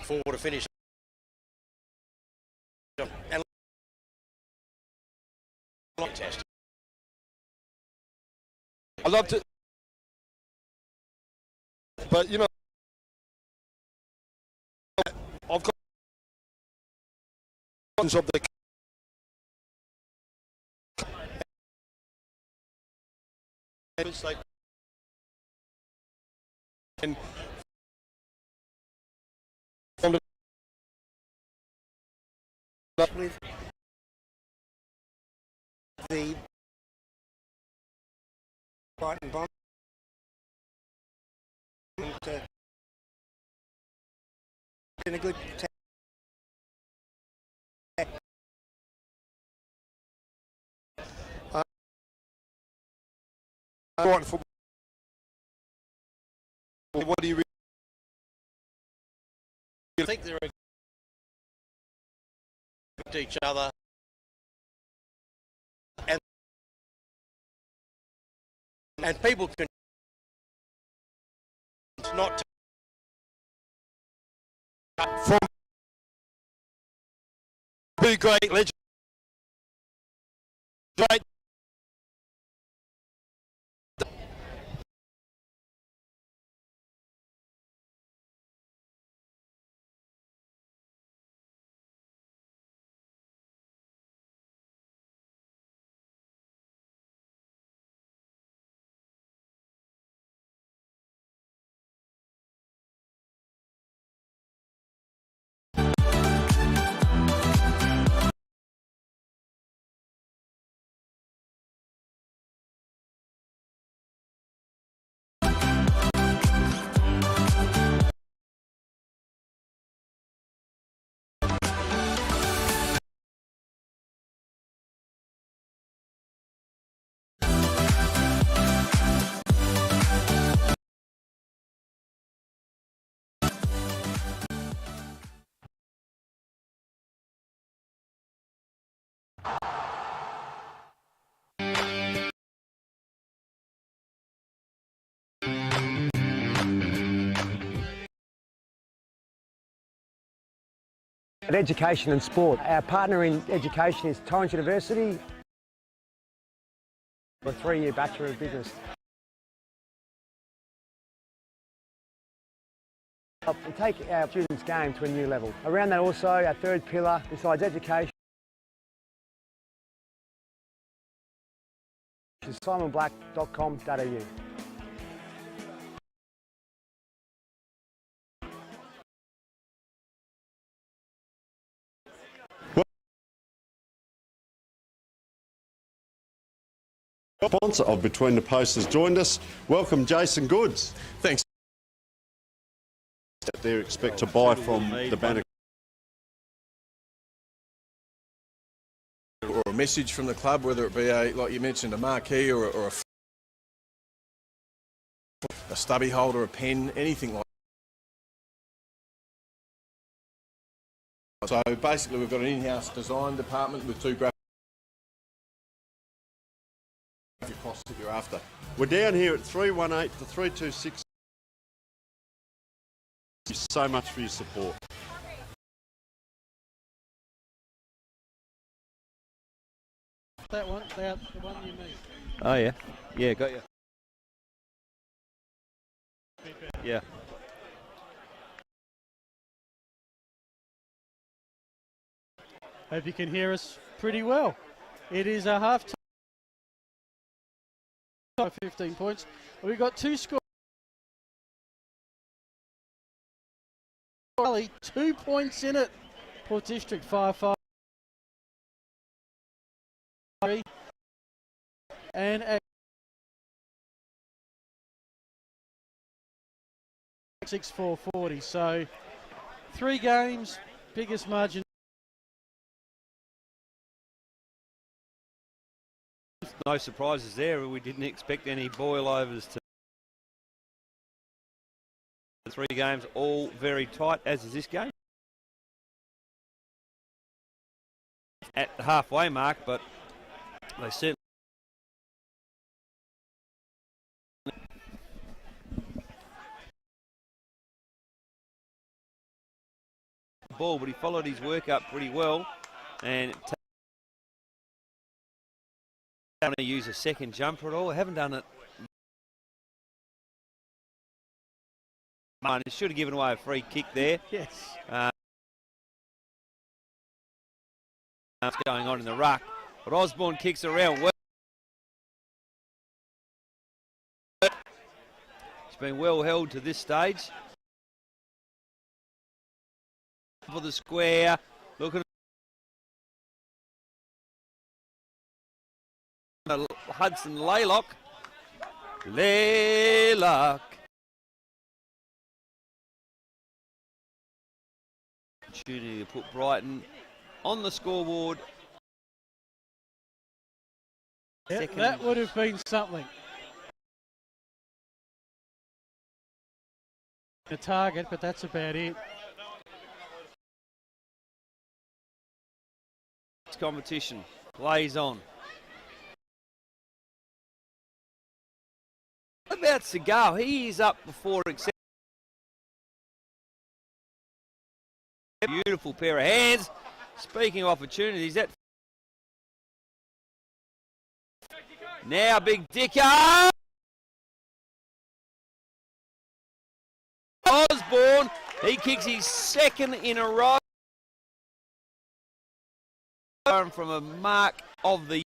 forward to finish and fantastic. I loved it, but you know I've got of the and With the Brighton bomb and been a good Brighton football. What do you I think they're to each other and people can not from two great legends, great At education and sport. Our partner in education is Torrens University for a 3-year Bachelor of Business. We take our students' game to a new level. Around that also, our third pillar, besides education, is simonblack.com.au. Sponsor of Between the Posts has joined us. Welcome, Jason Goods. Thanks. They expect to buy from the banner. Or a message from the club, whether it be a, like you mentioned, a marquee or a stubby holder, a pen, anything like that. So basically we've got an in-house design department with 2 graphic costs that you're after. We're down here at 318 to 326. Thank you so much for your support. That one, the one you need. Oh, yeah. Yeah, got you. Yeah. Hope you can hear us pretty well. It is a half time, 15 points. We've got 2 scores. 2 points in it. Port District 5-5. And 6-4-40. So 3 games, biggest margin. No surprises there. We didn't expect any boilovers to. 3 games, all very tight, as is this game. At the halfway mark, but they certainly. Ball, but he followed his work up pretty well, and don't use a second jumper at all. I haven't done it. He should have given away a free kick there. Yes. What's going on in the ruck? But Osborne kicks around well. It's been well held to this stage. For the square, look at Hudson Laylock. Opportunity to put Brighton on the scoreboard. Yeah, that would have been something. A target, but that's about it. Competition plays on. What about Segal? He is up before accepting. Beautiful pair of hands. Speaking of opportunities, that now Big Dicker. Osborne, he kicks his 2nd in a row. From a mark of the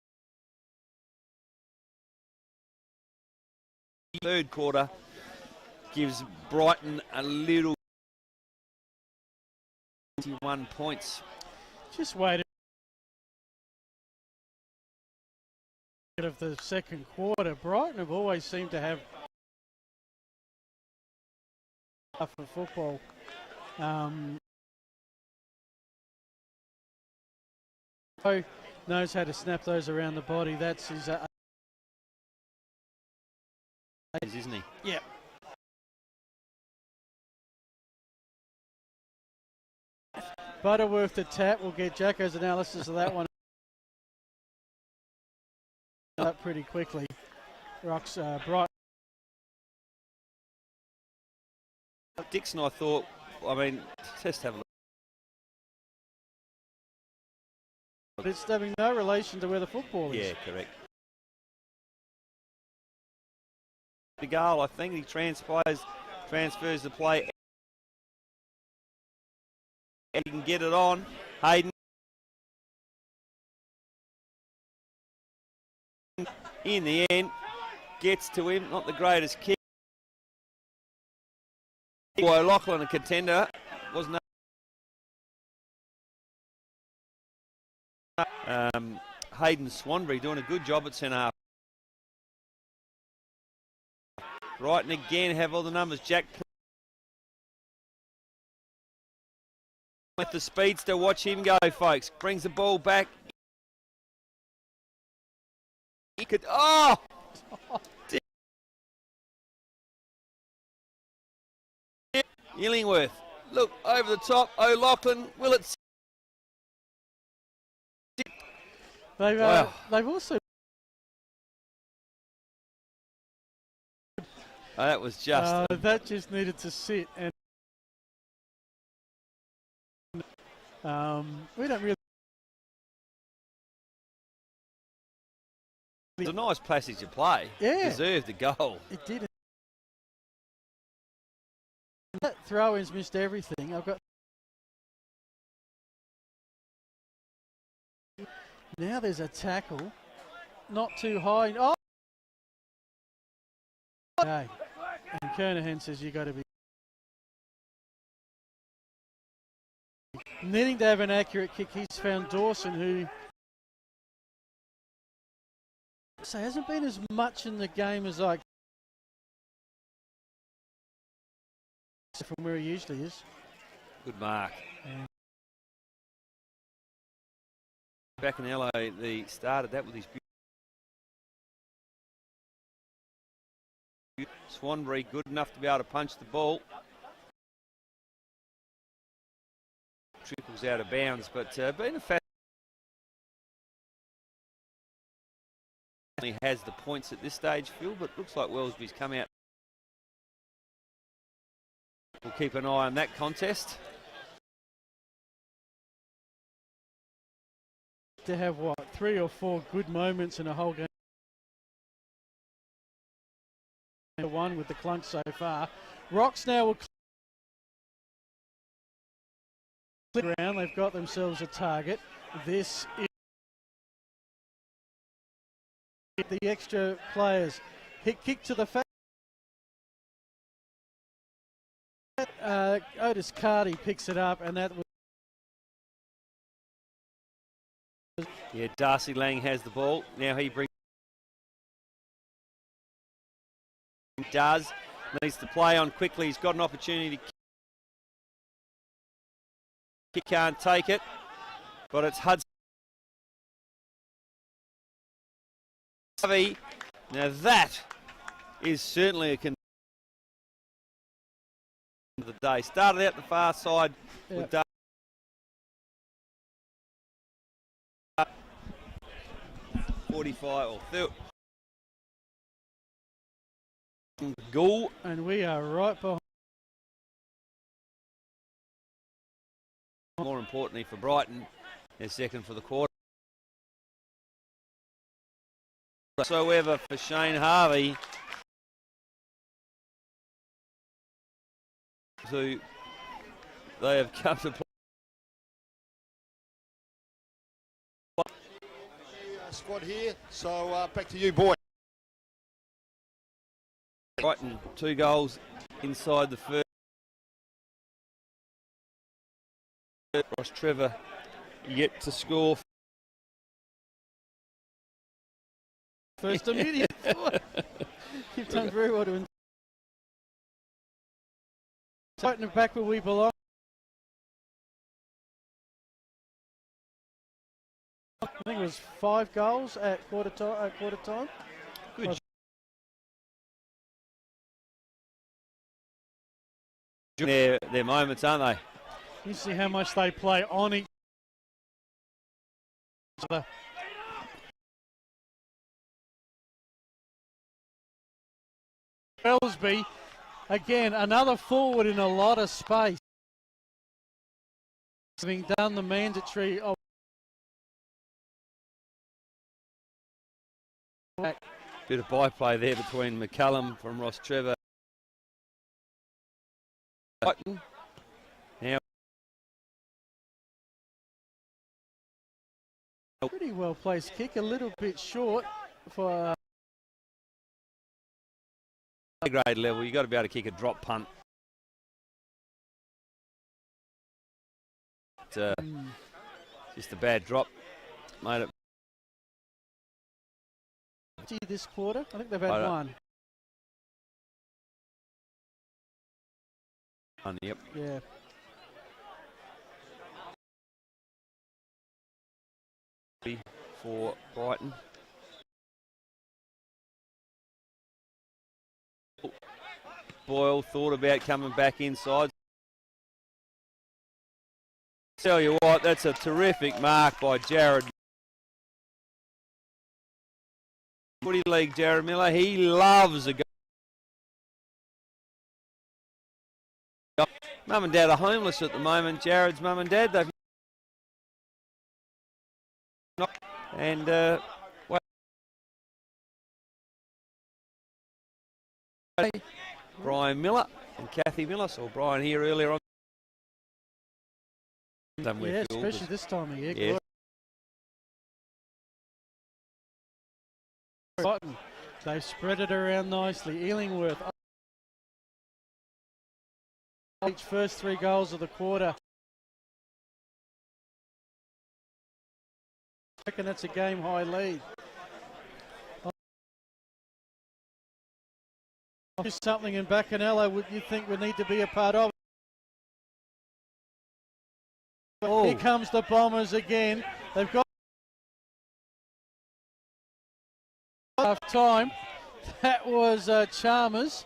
3rd quarter gives Brighton a little 21 points. Just waited of the 2nd quarter. Brighton have always seemed to have for football. Knows how to snap those around the body. That's his. Isn't he? Yeah. Butterworth the tap. We'll get Jacko's analysis of that one up pretty quickly. Rocks Bright. Dixon, I thought. I mean, just have a look. But it's having no relation to where the football is. Yeah, correct. The goal, I think he transfers the play. And he can get it on. Hayden. In the end, gets to him. Not the greatest kick. Boy, Lachlan, a contender, wasn't. Hayden Swanbury doing a good job at centre half. Brighton again have all the numbers. Jack with the speedster. Watch him go, folks. Brings the ball back. He could. Oh! Illingworth. Look over the top. O'Loughlin. Will it? They've also. Oh, that was just. That just needed to sit, and we don't really. It was a nice passage of play. Yeah. Deserved the goal. It did. That throw-in's missed everything. I've got. Now there's a tackle, not too high. Oh. Okay. And Kernahan says you got to be needing to have an accurate kick. He's found Dawson, who hasn't been as much in the game as I from where he usually is. Good mark. And back in LA, they started that with his Swanbury, good enough to be able to punch the ball. Triples out of bounds, but been a fast. He has the points at this stage, Phil, but looks like Wellesby's come out. We'll keep an eye on that contest. to have, what, 3 or 4 good moments in a whole game. One with the clunk so far. Rocks now will clear around. They've got themselves a target. This is the extra players. Kick to the face. Otis Carty picks it up, and that was. Yeah, Darcy Lang has the ball. Now he brings. Does. Needs to play on quickly. He's got an opportunity to kick. Can't take it. But it's Hudson. Now that is certainly a of the day. Started out the far side with Darcy. 45 or 30. Goal. And we are right behind. More importantly for Brighton, they're second for the quarter. Whatsoever for Shane Harvey, who they have come to play. Squad here, so back to you, boy. Brighton 2 goals inside the first. Rostrevor yet to score. First immediate. You've done very well to Brighton back where we belong. I think it was 5 goals at quarter time. Good. Their moments, aren't they? You see how much they play on each other. Wellesby, again, another forward in a lot of space. Having done the mandatory of Bit of byplay there between McCullum from Rostrevor. Brighton. Now pretty well placed kick, a little bit short for grade level. You've got to be able to kick a drop punt. Just a bad drop. Made it. this quarter. I think they've had one. Yep. Yeah. For Brighton. Boyle thought about coming back inside. Tell you what, that's a terrific mark by Jared. Footy League, Jared Miller. He loves a goal. Mum and Dad are homeless at the moment. Jared's mum and dad. They've not, and Brian Miller and Kathy Miller. Saw Brian here earlier on. Yeah, especially this time of year. Yeah. Brighton, they've spread it around nicely. Illingworth, each first 3 goals of the quarter. I reckon that's a game high lead. Just something in Bacanello would you think would need to be a part of? Oh. Here comes the Bombers again. They've got half time. That was Chalmers.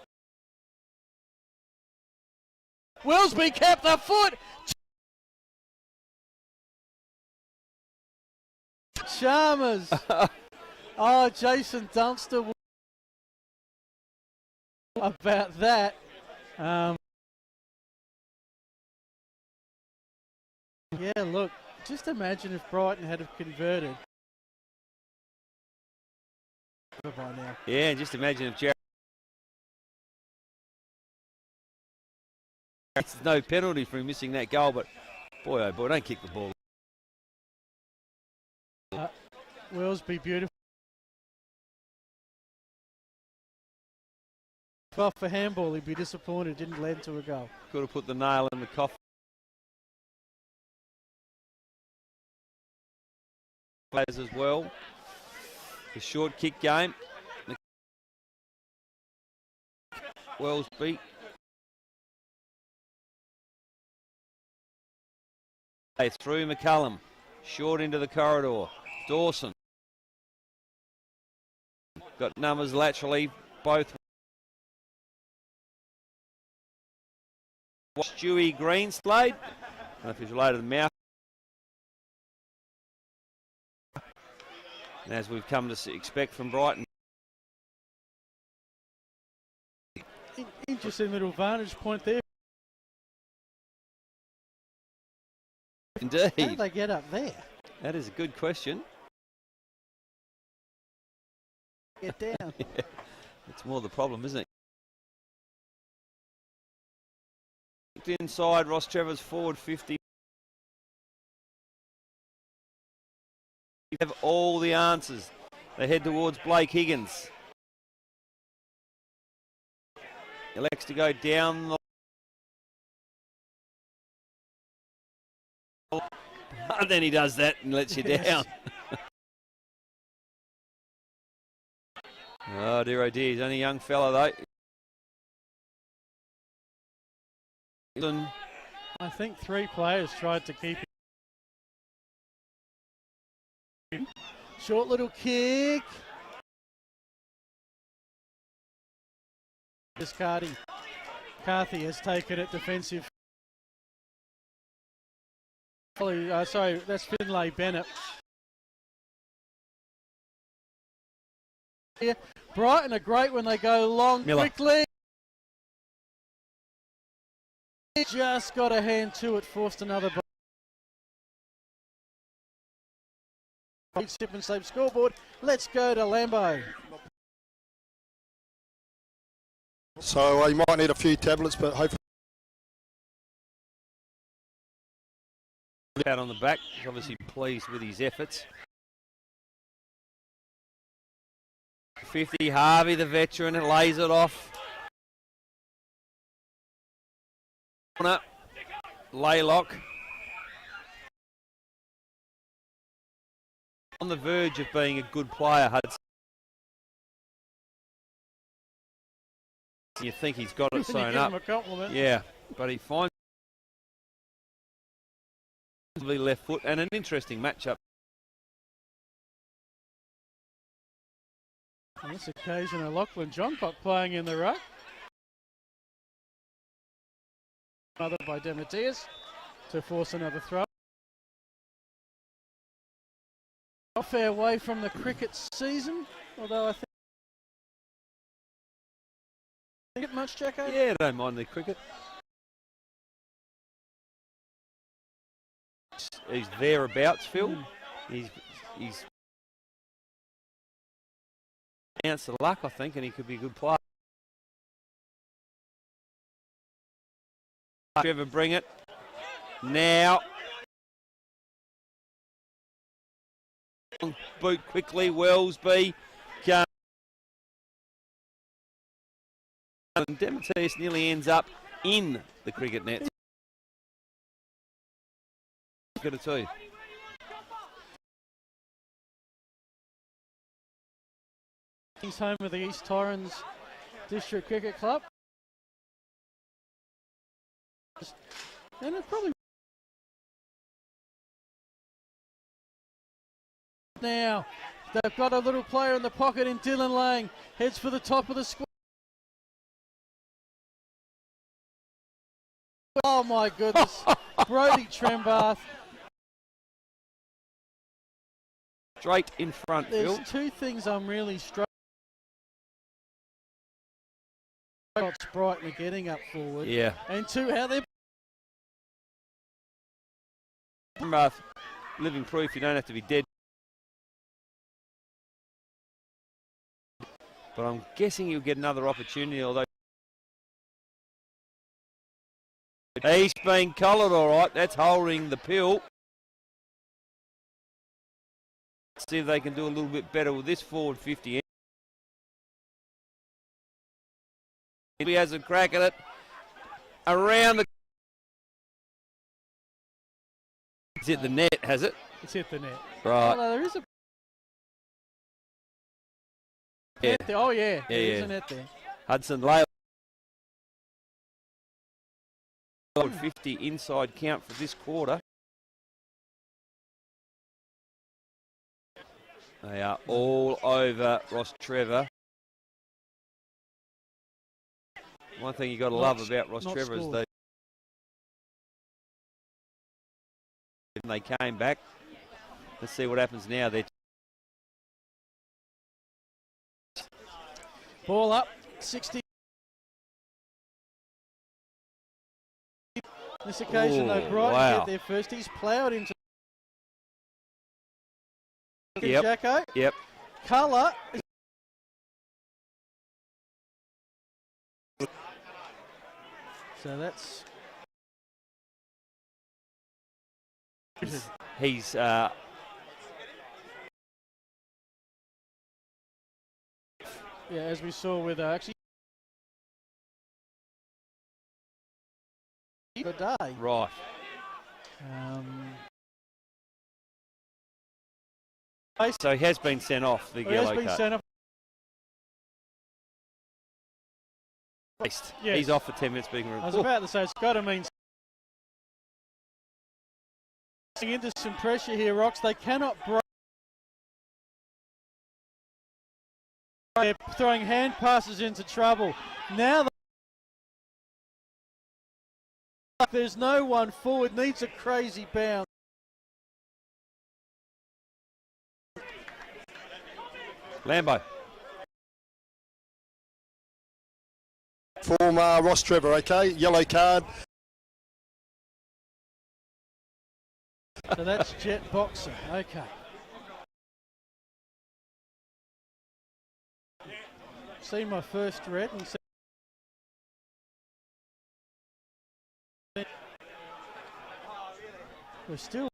Willsby kept the foot. Chalmers. Oh, Jason Dunster about that. Yeah, look, just imagine if Brighton had have converted. By now. Yeah, just imagine if Jared. There's no penalty for him missing that goal, but boy, oh boy, don't kick the ball. Willsby, beautiful. Well, for handball, he'd be disappointed. Didn't lead to a goal. Could have put the nail in the coffin. Players as well. The short kick game. Wellsby. They through McCullum. Short into the corridor. Dawson. Got numbers laterally. Both. Stewie Greenslade. I don't know if he's related to the mouth. And as we've come to expect from Brighton. Interesting little vantage point there. Indeed. How did they get up there? That is a good question. Get down. Yeah, it's more the problem, isn't it? Inside, Rostrevor's forward 50. Have all the answers. They head towards Blake Higgins. Elects to go down the and then he does that and lets you down. Oh dear, oh dear. He's only a young fella though. I think 3 players tried to keep him. Short little kick. Discardi. Carthy has taken it defensive. Sorry, that's Finlay Bennett. Yeah, Brighton are great when they go long Miller. quickly. Just got a hand to it, forced another. Sip and save scoreboard. Let's go to Lambo. So you might need a few tablets, but hopefully. Out on the back, he's obviously pleased with his efforts. 50, Harvey the veteran, and lays it off. Laylock. On the verge of being a good player, Hudson. You think he's got it sewn up. Give him a compliment. Yeah. but he finds the left foot, and an interesting matchup. On this occasion, Lachlan Johncock playing in the ruck. Another by Demetrius to force another throw. Not fair way from the cricket season, although I think it much, Jacko? Yeah, don't mind the cricket. He's thereabouts, Phil. He's ounce of luck, I think, and he could be a good player. Trevor, bring it now. Boot quickly, Wellsby. And Demetrius nearly ends up in the cricket net. Good at two. He's home of the East Torrens District Cricket Club. And it probably now they've got a little player in the pocket in Dylan Lang. Heads for the top of the square. Oh my goodness. Brody Trembath. Straight in front, There's Phil. two things I'm really struck. Brighton are getting up forward. Yeah. And two, how they're living proof you don't have to be dead. But I'm guessing you'll get another opportunity, although he's been collared all right. That's holding the pill. See if they can do a little bit better with this forward 50. He has a crack at it. Around the... It's hit the net, has it? It's hit the net. Right. Although there is a Yeah. net there. Oh yeah, Yeah, there is yeah. a net there. Hudson Lale. 50 inside count for this quarter. They are all over Rostrevor. One thing you got to love about Rostrevor is they came back. Let's see what happens now. They're Ball up, 60. This occasion, though, Brighton wow. get there first. He's ploughed into Yep. Jacko. Yep. Colour. So that's... He's Yeah, as we saw with actually the day. right. So he has been sent off the He has yellow been card. sent off. Yes. Yes. He's off for 10 minutes being I was about to say it's got to mean into some pressure here, Rocks. They cannot break. They're throwing hand passes into trouble. Now there's no one forward. Needs a crazy bounce. Lambo. From Rostrevor, okay? Yellow card. So that's Jet Boxer. Okay. See my first red and we're still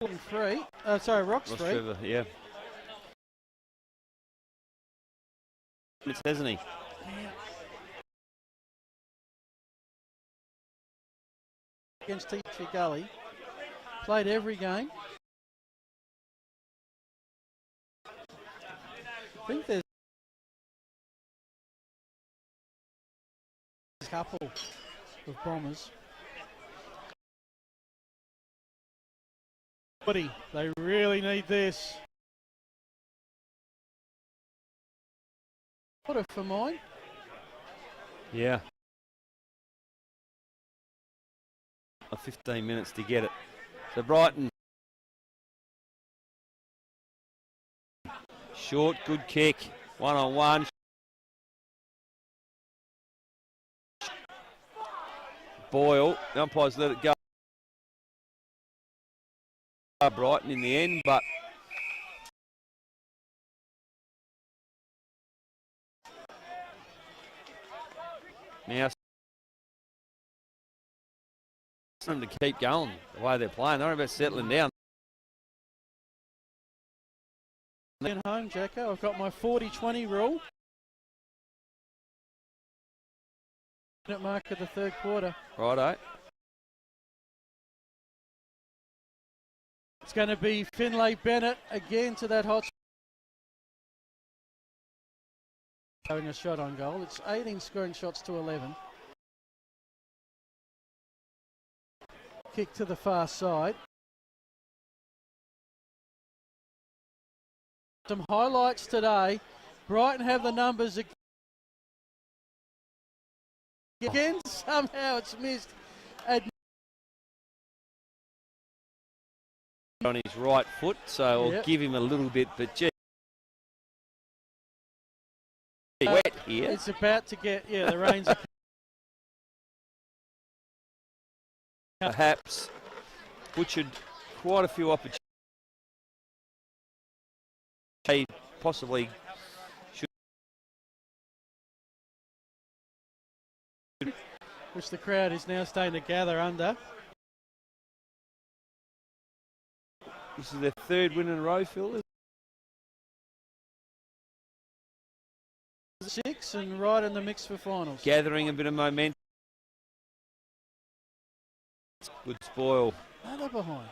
in free. Sorry, Rock's free. Rostrevor, yeah. It's hasn't he? Against Teacher Gully. Played every game. I think there's couple of Bombers. Footy, they really need this. Quarter for mine. Yeah. 15 minutes to get it. So Brighton. Short, good kick. 1-on-1. Boyle. The umpires let it go. Brighton in the end, but now them to keep going the way they're playing. They're about settling down. At home, Jacko. I've got my 40-20 rule. Minute mark of the third quarter. Righto. It's going to be Finlay Bennett again to that hot. Having a shot on goal. It's 18 scoring shots to 11. Kick to the far side. Some highlights today. Brighton have the numbers again. Somehow it's missed. On his right foot, so I'll give him a little bit, but gee, wet here. It's about to get, the rains are perhaps butchered quite a few opportunities. They possibly should. Which the crowd is now starting to gather under. This is their third win in a row, Phil. 6 and right in the mix for finals. Gathering a bit of momentum. Good spoil. Another behind.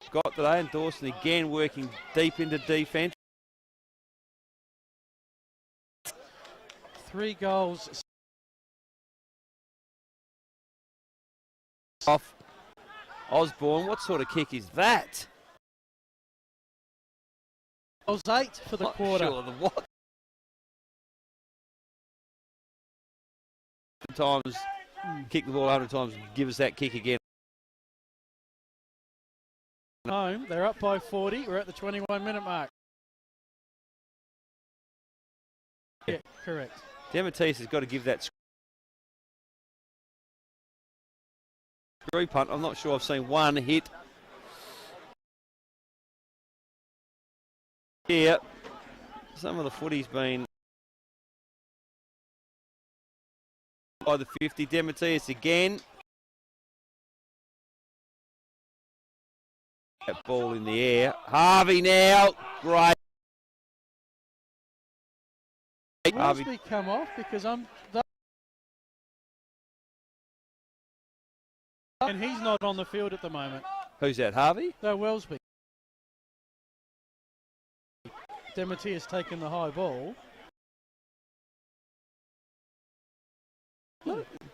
Scott today and Dawson again working deep into defence. 3 goals. Off Osborne, what sort of kick is that? Goals 8 for the quarter. Sure the what? Times kick the ball 100 times, give us that kick again. Home, they're up by 40. We're at the 21-minute mark. Yeah, correct. Demetis has got to give that screw punt. I'm not sure I've seen one hit. Yeah, some of the footy's been by the 50. Demetis again. That ball in the air. Harvey now. Great. Harvey. Wellsby come off because and he's not on the field at the moment. Who's that, Harvey? No, Wellsby. Demeter has taken the high ball.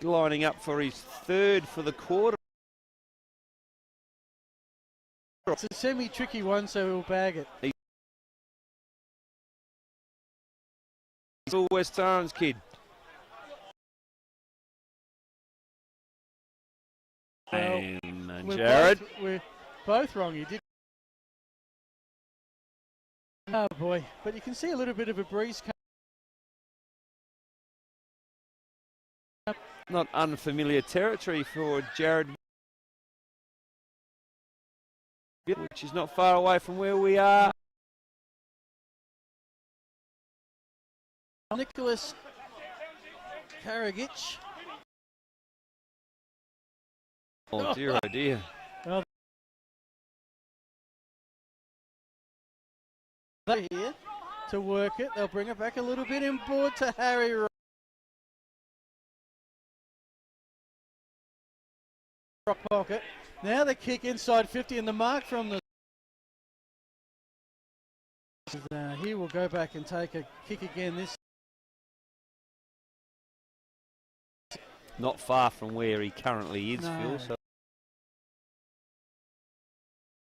Lining up for his third for the quarter. It's a semi-tricky one, so he'll bag it. He's a West Torrens kid. Well, And Jared. We're both wrong. He did. Oh boy, but you can see a little bit of a breeze coming. Not unfamiliar territory for Jared, which is not far away from where we are. Nicholas Karagic. Oh dear, oh dear. Well, they're here to work it. They'll bring it back a little bit inboard to Harry. Rock pocket. Now the kick inside 50 and the mark from the. He will go back and take a kick again this. not far from where he currently is, No. Phil. So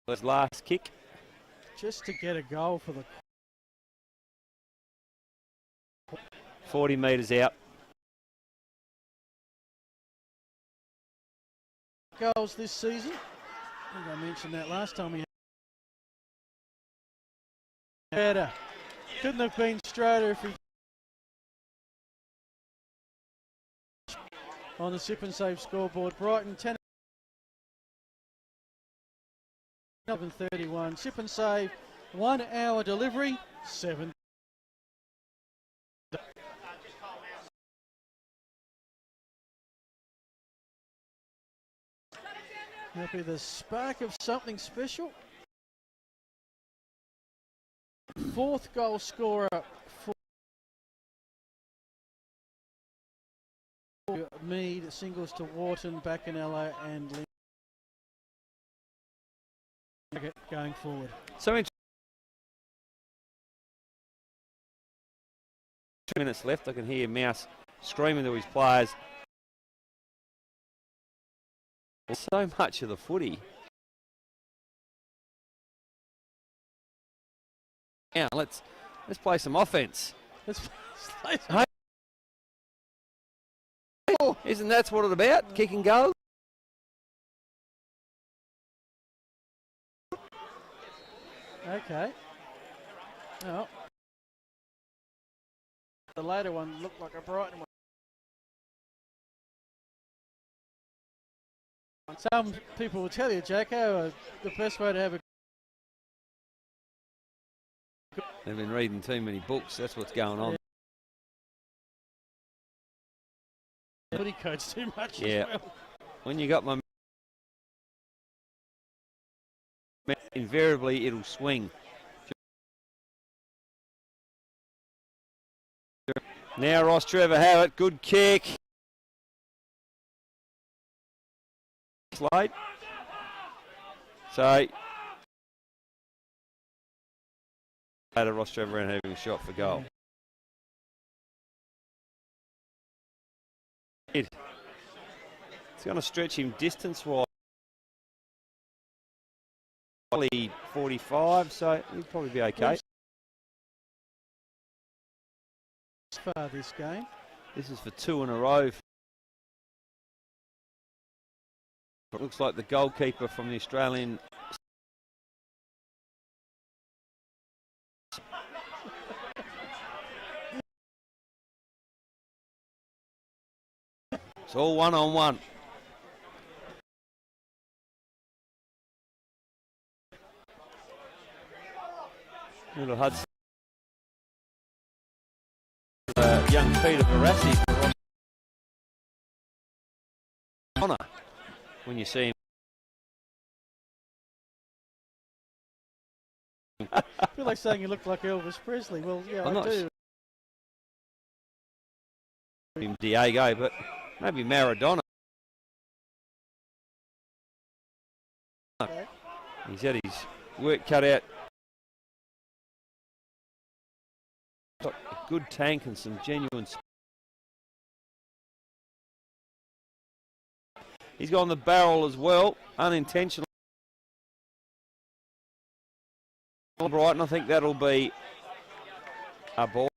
his last kick. Just to get a goal for the 40 metres out. goals this season. I think I mentioned that last time we had couldn't have been straighter if he on the sip and save scoreboard. Brighton 10 11:31. Sip and save, 1 hour delivery, 7. That'll be the spark of something special. 4th goal scorer for Mead, singles to Wharton, Baccanello and Lynn going forward. So in 2 minutes left, I can hear Mouse screaming to his players. So much of the footy. Now let's play some offense. Let's play Hey. Isn't that what it's about? Kick and go. Okay. Well, the later one looked like a Brighton one. Some people will tell you, Jacko, the best way to have a They've been reading too many books. That's what's going on. footy coach too much Yeah. as well. When you got my invariably it'll swing. Now Rostrevor have it. Good kick. Late. So had a Rostrevor and having a shot for goal. It's going to stretch him distance-wise. Probably 45, so he'll probably be okay. Far this game. This is for 2 in a row. It looks like the goalkeeper from the Australian it's all 1-on-1. Little Hudson. Young Peter Barassi for honour when you see him. I feel like saying you look like Elvis Presley. Well, yeah, I'm I not do. him Diego, but maybe Maradona. Okay. He's had his work cut out. Got a good tank and some genuine. He's got on the barrel as well, unintentional. Brighton, I think that'll be a ball.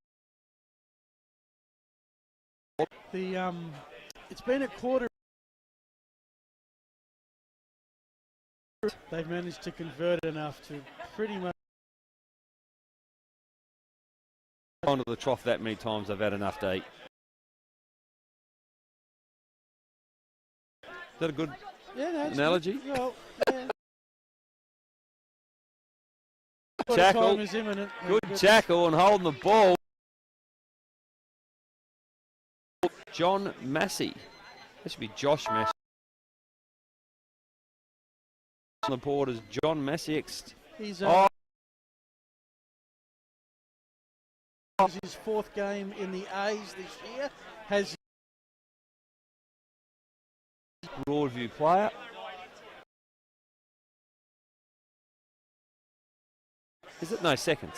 It's been a quarter. They've managed to convert enough to pretty much. Gone to the trough that many times, I've had enough to eat. Is that a good analogy? Good. Well, yeah. Tackle. Time is imminent. Good tackle and holding the ball. John Massey. That should be Josh Massey. On the board is John Massey. He's Oh, his 4th game in the A's this year. Has Broadview player. Is it? No, second.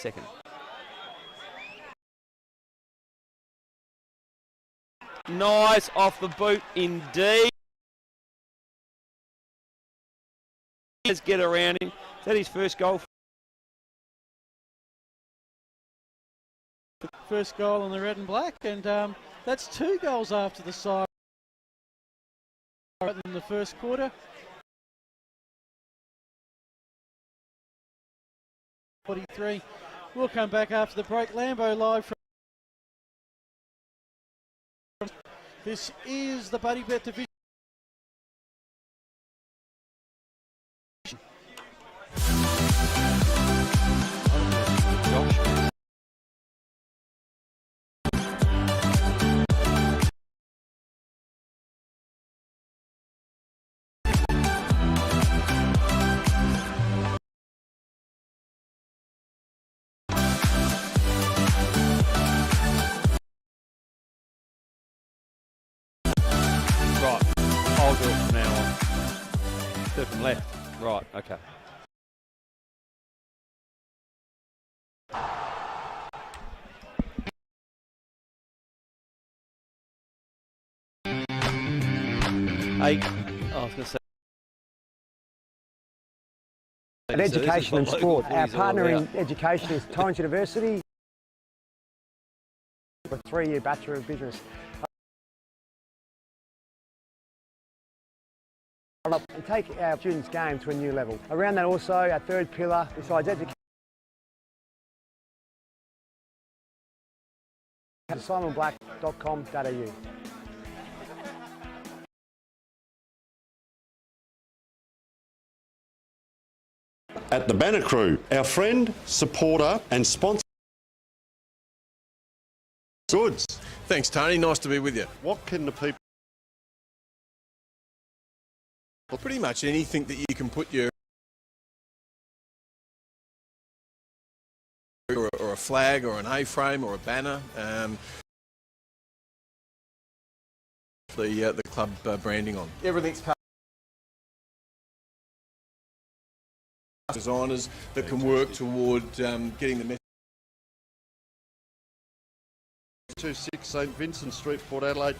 Nice off the boot indeed. Let's get around him. Is that his first goal? First goal on the red and black, and that's 2 goals after the side in the first quarter. 43. We'll come back after the break. Lambo live from. This is the Buddy Bet Division. I'll do it from now on. Do it from left. Right, okay. Hey, I was going to say. At education and sport, our partner in education is Torrens University, a 3-year Bachelor of Business. We take our students' game to a new level. Around that also, our third pillar, besides education, simonblack.com.au. At the Banner Crew, our friend, supporter and sponsor. Goods. Thanks, Tony. Nice to be with you. What can the people... Well, pretty much anything that you can put your or a flag or an A-frame or a banner. The club branding on. Everything's designers that can work toward getting the message. 26 St Vincent Street, Port Adelaide.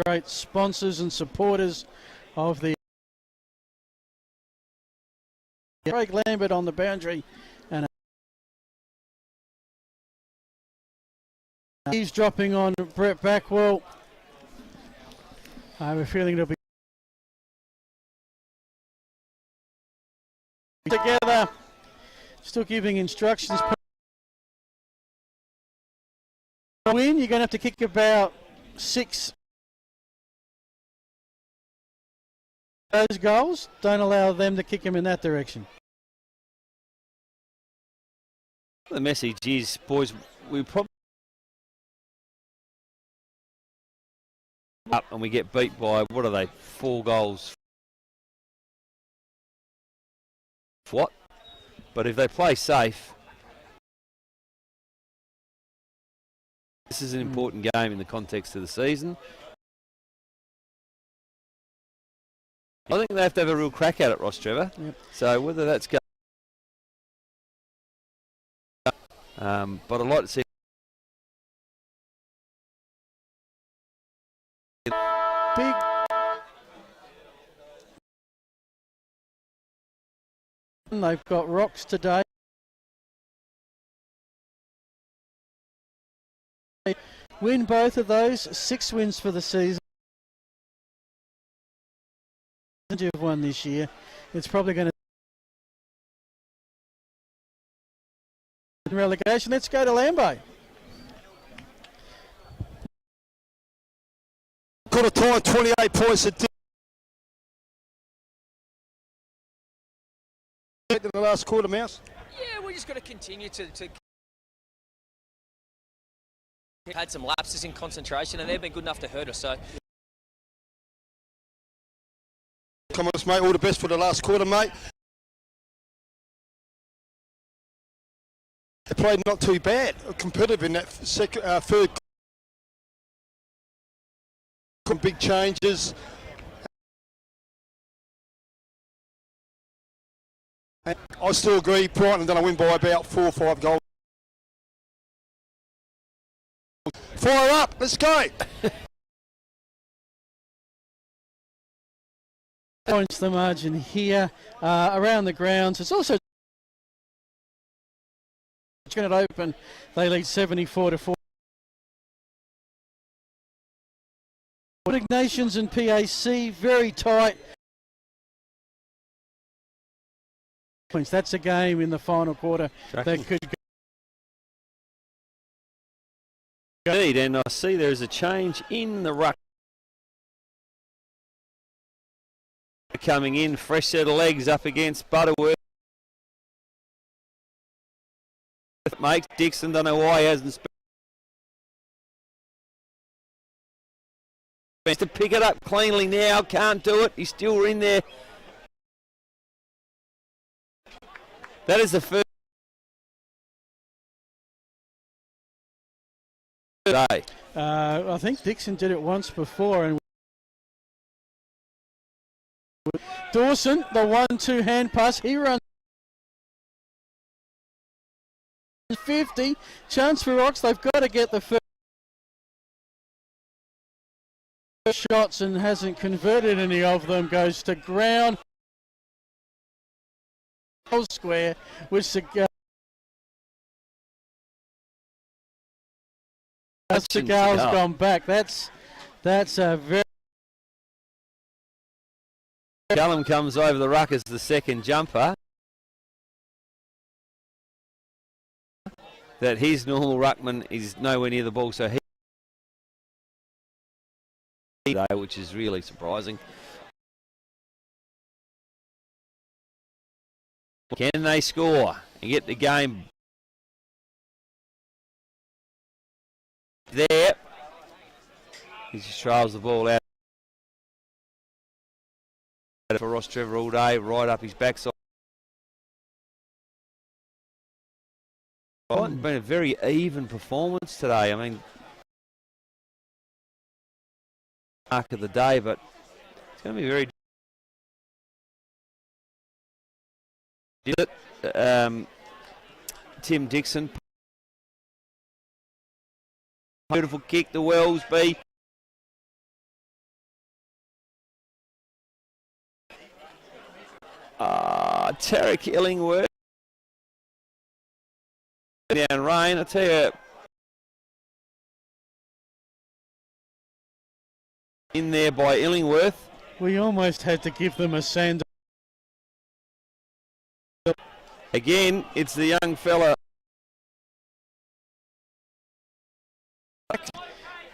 Great sponsors and supporters of the Craig Lambert on the boundary, and he's dropping on Brett Backwell. I have a feeling it'll be together, still giving instructions. Win, you're going to have to kick about 6. Those goals, don't allow them to kick him in that direction. The message is, boys, we probably up and we get beat by, what are they, 4 goals. What? But if they play safe, this is an important game in the context of the season. I think they have to have a real crack at it, Rostrevor. Yep. So whether that's going, but I'd like to see. Big. They've got rocks today. Win both of those, 6 wins for the season. You've won this year. It's probably going to relegation. Let's go to Lambo. Quarter time, 28 points. In the last quarter, Mouse. Yeah, we just got to continue to had some lapses in concentration, and they've been good enough to hurt us. So, Come on, mate. All the best for the last quarter, mate. They played not too bad, competitive in that third. Some big changes. And I still agree, Brighton are going to win by about 4 or 5 goals. Fire up, let's go! Points the margin here around the grounds. It's also going to open. They lead 74-4. Nations and PAC very tight. That's a game in the final quarter that could go. Indeed, and I see there's a change in the ruck. Coming in, fresh set of legs up against Butterworth. Makes Dixon, don't know why he hasn't to pick it up cleanly now, can't do it, he's still in there. That is the first day. I think Dixon did it once before, and Dawson, the 1-2 hand pass, he runs 50, chance for Rocks, they've got to get the first shots and hasn't converted any of them, goes to ground. Square, which the Seagal's gone back. That's a very. Callum comes over the ruck as the second jumper. That his normal ruckman is nowhere near the ball, so which is really surprising. Can they score and get the game there? He just trails the ball out for Rostrevor all day, right up his backside. It's been a very even performance today. I mean, mark of the day, but it's going to be very. Tim Dixon, beautiful kick to Wellsby. Tarek Illingworth down rain. I tell you, in there by Illingworth. We almost had to give them a send. Again, it's the young fella.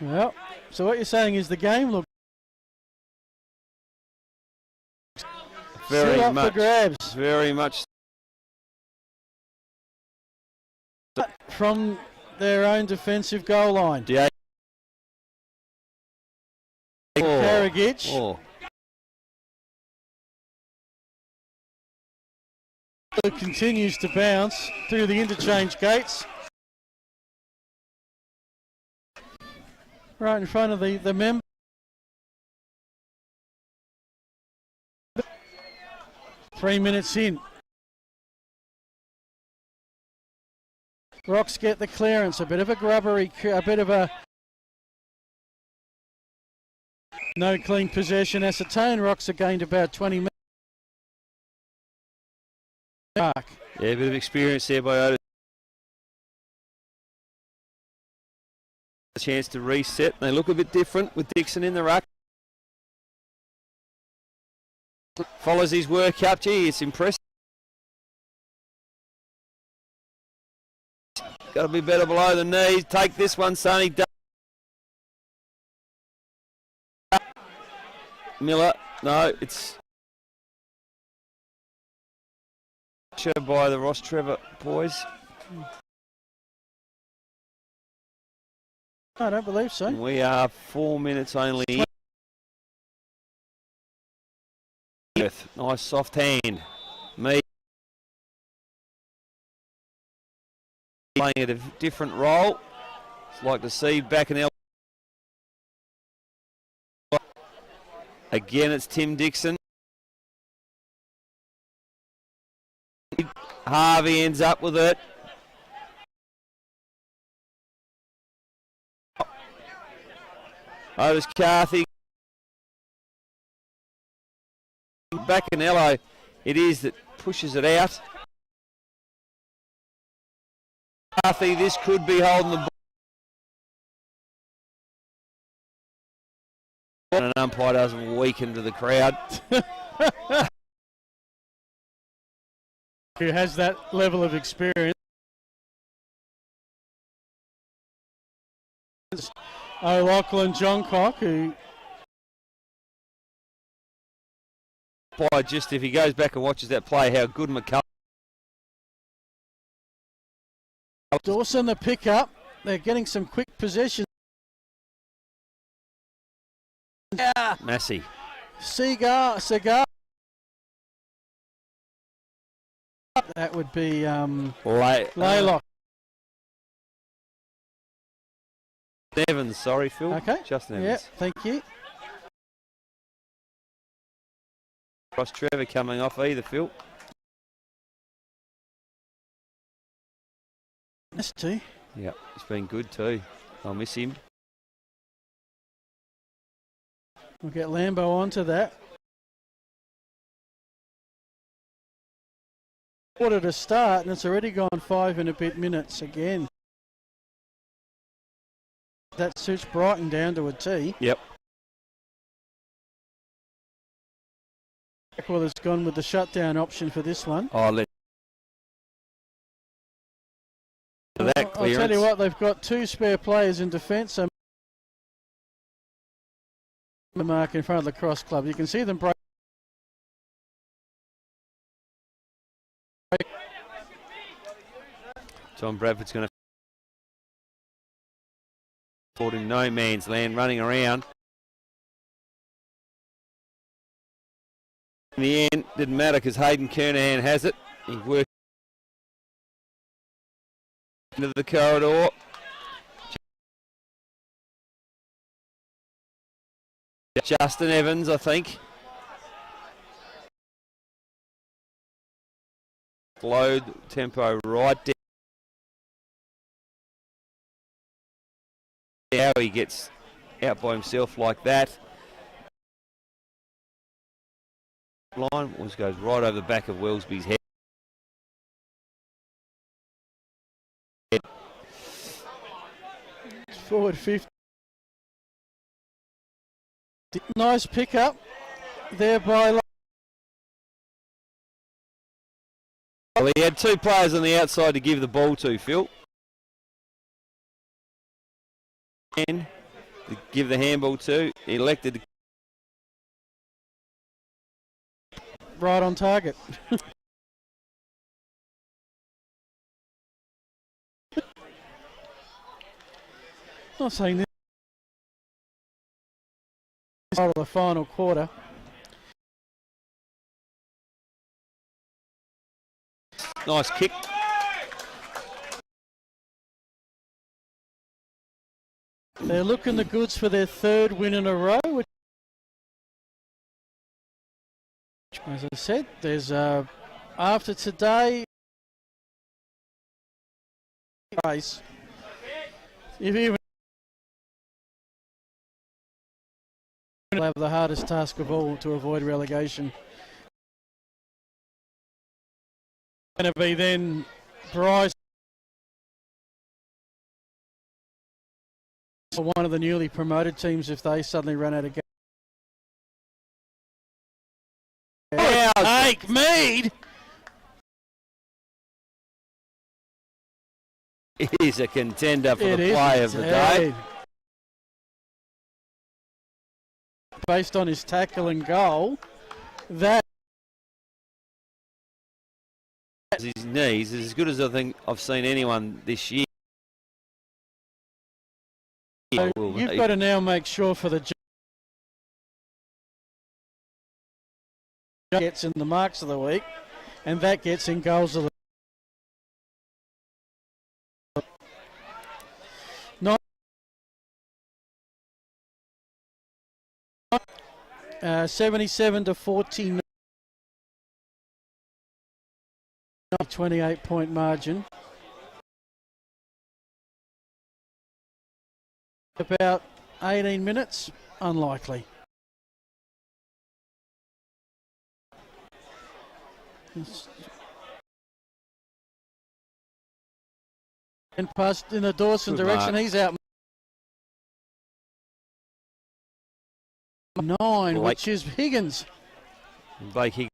Well, so what you're saying is the game looks very much for grabs. Very much from their own defensive goal line. Karagich. Continues to bounce through the interchange gates. Right in front of the member. Three minutes in. Rocks get the clearance. A bit of a grubbery, a bit of a no clean possession. Ascertain Rocks are gained about 20 minutes. Yeah, a bit of experience there by Otis. A chance to reset. They look a bit different with Dixon in the ruck. Follows his work up. Gee, it's impressive. Got to be better below the knees. Take this one, Sonny. Miller. No, it's Pressure by the Rostrevor boys. I don't believe so. And we are 4 minutes only. Nice soft hand. Me playing a different role. It's like to see back in again. It's Tim Dixon. Harvey ends up with it. Otis Carthy. Bacanello, it is that pushes it out. Carthy, this could be holding the ball. And an umpire doesn't weaken to the crowd. Who has that level of experience. O'Loughlin Johncock, who By just if he goes back and watches that play, how good McCullum. Dawson the pickup. They're getting some quick possession. Yeah. Massey. Cigar. That would be Laylock. Evans, sorry, Phil. Okay. Justin Evans. Yeah, thank you. Rostrevor coming off either, Phil. That's two. Yeah, he's been good too. I'll miss him. We'll get Lambo onto that. Quarter to start, and it's already gone 5 and a bit minutes again. That suits Brighton down to a T. Yep. Well, has gone with the shutdown option for this one. Oh, let that clearance. I'll tell you what, they've got 2 spare players in defence. So the mark in front of the cross club. You can see them break. Tom Bradford's going to put in no man's land, running around. In the end, didn't matter because Hayden Kernahan has it. He worked into the corridor. Justin Evans, I think. Slowed tempo right down. How he gets out by himself like that. Line goes right over the back of Wellesby's head. Forward 50. Nice pickup there by. Well, he had 2 players on the outside to give the ball to, Phil. And to give the handball to, he elected to. Right on target. Not saying this is part of the final quarter. Nice kick. They're looking the goods for their 3rd win in a row. Which, as I said, there's after today race. If even will have the hardest task of all to avoid relegation. Going to be then Bryce, for one of the newly promoted teams if they suddenly run out of gas. Take Mead. He's a contender for the play of the day. Based on his tackle and goal, that his knees is as good as I think I've seen anyone this year. So you've got to now make sure for the gets in the marks of the week, and that gets in goals of the 77 to 49, 28-point margin. About 18 minutes, unlikely. And passed in the Dawson Good direction, mark. he's out. 9, which is Higgins. Blake Higgins.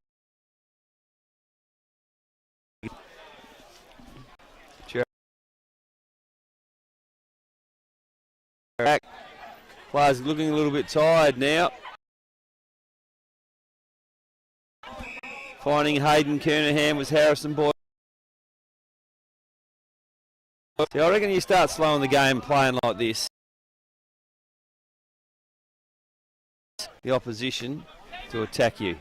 Back. Players looking a little bit tired now. Finding Hayden Kernahan was Harrison Boyd. I reckon you start slowing the game playing like this. The opposition to attack you.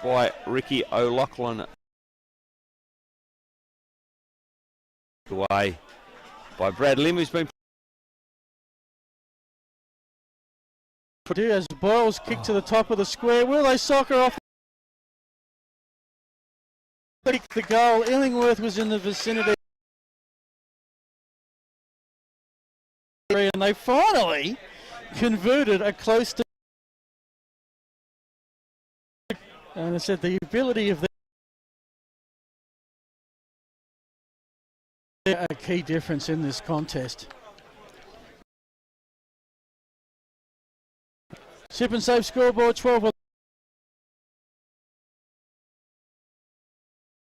By Ricky O'Loughlin. Away by Brad Lim, who's been put as Boyle's kick to the top of the square. Will they soccer off the goal? Illingworth was in the vicinity, and they finally converted a close to. And I said the ability of a key difference in this contest. Sip and Save scoreboard 12.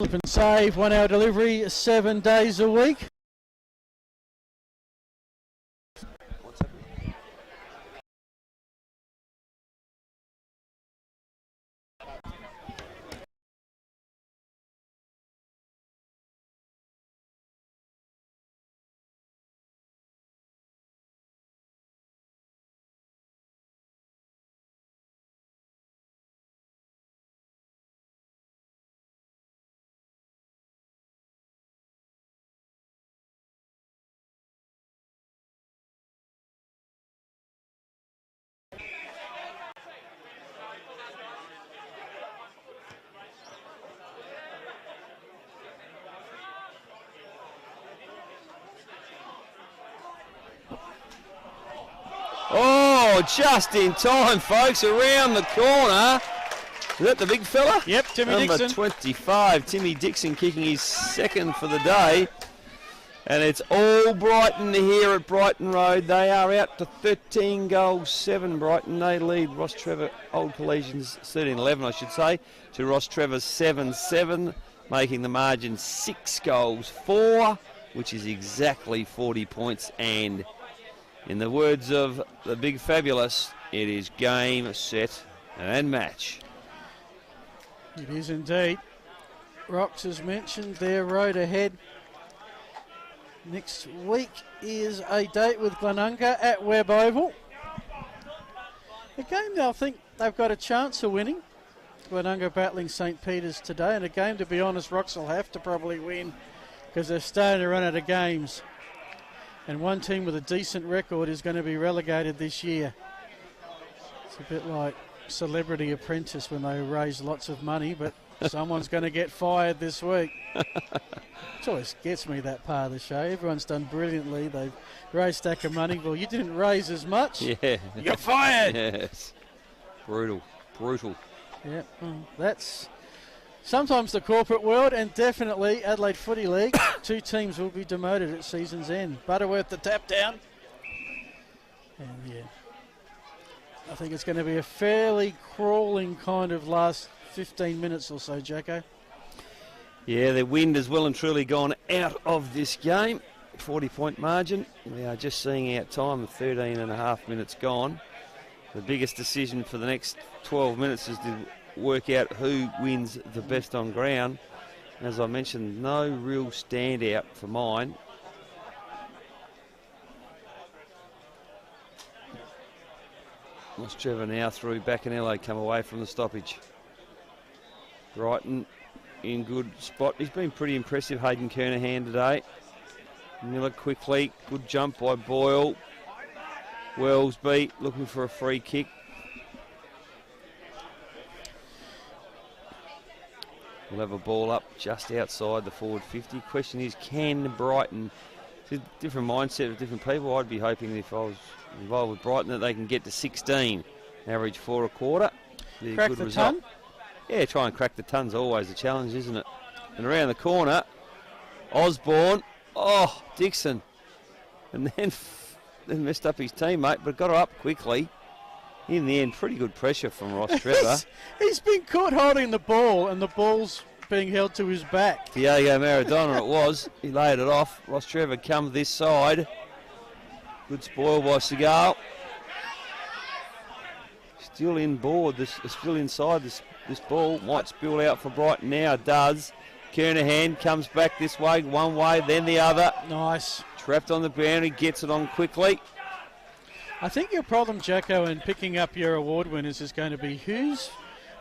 Sip and Save 1 hour delivery 7 days a week. oh, just in time, folks, around the corner. Is that the big fella? Yep, Timmy Number Dixon. 25, Timmy Dixon kicking his second for the day. And it's all Brighton here at Brighton Road. They are out to 13 goals, 7 Brighton. They lead Rostrevor Old Collegians 13-11, I should say, to Rostrevor's 7-7, making the margin 6 goals, 4, which is exactly 40 points. And in the words of the big fabulous, it is game, set and match. It is indeed. Rox has mentioned their road ahead. Next week is a date with Glenunga at Webb Oval. A game that I think they've got a chance of winning. Glenunga battling St. Peter's today, and a game, to be honest, Rox will have to probably win because they're starting to run out of games. And one team with a decent record is going to be relegated this year. It's a bit like Celebrity Apprentice when they raise lots of money, but someone's going to get fired this week. It always gets me, that part of the show. Everyone's done brilliantly. They've raised a stack of money. Well, you didn't raise as much. Yeah. You're fired. Yes. Brutal. Yeah, well, that's sometimes the corporate world, and definitely Adelaide Footy League. 2 teams will be demoted at season's end. Butterworth the tap down. And yeah, I think it's going to be a fairly crawling kind of last 15 minutes or so, Jacko. Yeah, the wind has well and truly gone out of this game. 40-point margin. We are just seeing out time, 13 and a half minutes gone. The biggest decision for the next 12 minutes is work out who wins the best on ground. As I mentioned, no real standout for mine. Rostrevor now through. Bacanello come away from the stoppage. Brighton in good spot. He's been pretty impressive, Hayden Kernahan, today. Miller quickly. Good jump by Boyle. Wellsby looking for a free kick. We'll have a ball up just outside the forward 50. Question is, can Brighton, it's a different mindset of different people. I'd be hoping if I was involved with Brighton that they can get to 16, average 4 a quarter. Be a Crack good the result. ton? Yeah, try and crack the ton's always a challenge, isn't it? And around the corner, Osborne. Oh, Dixon. And then messed up his teammate, but got her up quickly. In the end, pretty good pressure from Rostrevor. He's been caught holding the ball, and the ball's being held to his back. Diego Maradona it was. He laid it off. Rostrevor comes this side. Good spoil by Seagal. Still inboard. Still inside this ball. Might spill out for Brighton now. It does. Kernahan comes back this way, one way, then the other. Nice. Trapped on the boundary, gets it on quickly. I think your problem, Jacko, in picking up your award winners is going to be who's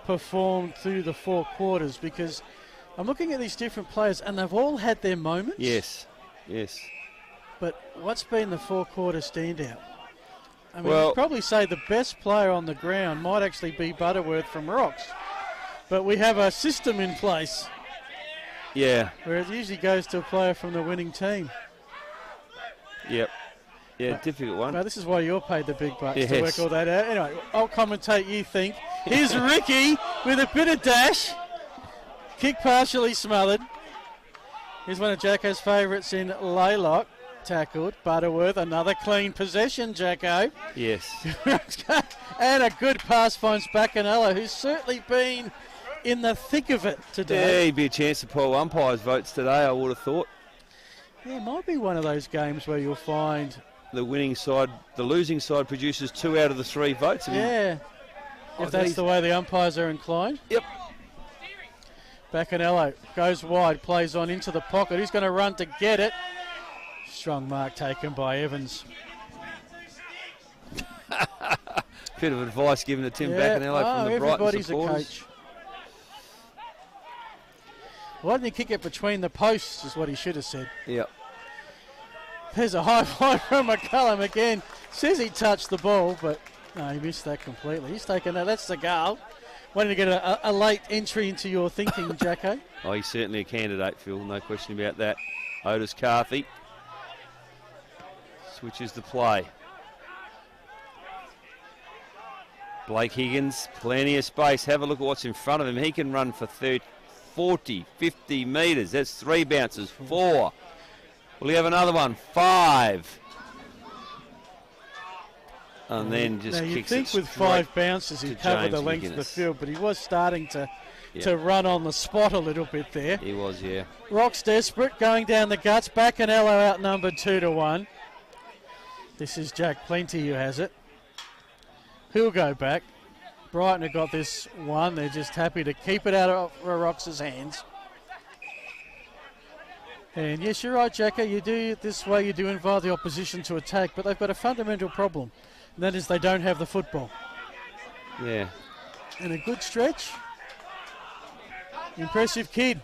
performed through the 4 quarters, because I'm looking at these different players and they've all had their moments. Yes, yes. But what's been the 4 quarter standout? I mean, Well, you'd probably say the best player on the ground might actually be Butterworth from Rocks. But we have a system in place Yeah, where it usually goes to a player from the winning team. yep. Yeah, difficult one. Well, this is why you're paid the big bucks to Yes. work all that out. Anyway, I'll commentate, you think. Here's Ricky with a bit of dash. Kick partially smothered. Here's one of Jacko's favourites in Laylock. Tackled. Butterworth, another clean possession, Jacko. Yes. And a good pass finds Bacanello, who's certainly been in the thick of it Yeah, today. he'd be a chance to pull umpires' votes today, I would have thought. Yeah, it might be one of those games where you'll find... The winning side, the losing side produces 2 out of the 3 votes. I mean, Yeah, if that's the way the umpires are inclined. Yep. Bacanello goes wide, plays on into the pocket. He's going to run to get it. Strong mark taken by Evans. Bit of advice given to Tim Yeah, Bacanello from the Brighton everybody's supporters. a coach. Why didn't he kick it between the posts, is what he should have said. Yep. There's a high fly from McCullum again. Says he touched the ball, but no, he missed that completely. He's taken that. That's the goal. Wanting to get a late entry into your thinking, Jacko. Oh, he's certainly a candidate, Phil. No question about that. Otis Carthy switches the play. Blake Higgins, plenty of space. Have a look at what's in front of him. He can run for 30, 40, 50 metres. That's 3 bounces, 4. Will he have another one? 5. And then just now, you'd kicks think it with straight 5 bounces he'd to cover James the length of the McGuinness. field, but he was starting to Yeah. run on the spot a little bit there. He was, yeah. Rock's desperate, going down the guts. Bacanello outnumbered 2-1. This is Jack Plenty who has it. Who'll go back? Brighton have got this one. They're just happy to keep it out of Rock's hands. And yes, you're right, Jacko. You do it this way, you do invite the opposition to attack, but they've got a fundamental problem, and that is they don't have the football. Yeah. And a good stretch. Impressive kid.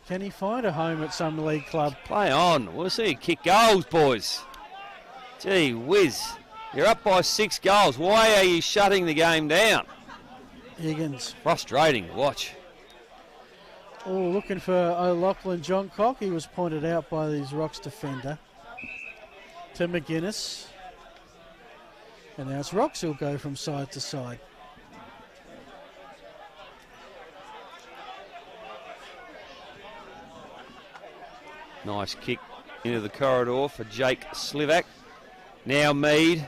Can he find a home at some league club? Play on. We'll see you kick goals, boys. Gee whiz. You're up by 6 goals. Why are you shutting the game down? Higgins. Frustrating to watch. Oh, looking for O'Loughlin John Cock. He was pointed out by these Rocks defender. To McGuinness. And now it's Rocks who'll go from side to side. Nice kick into the corridor for Jake Slivak. Now Mead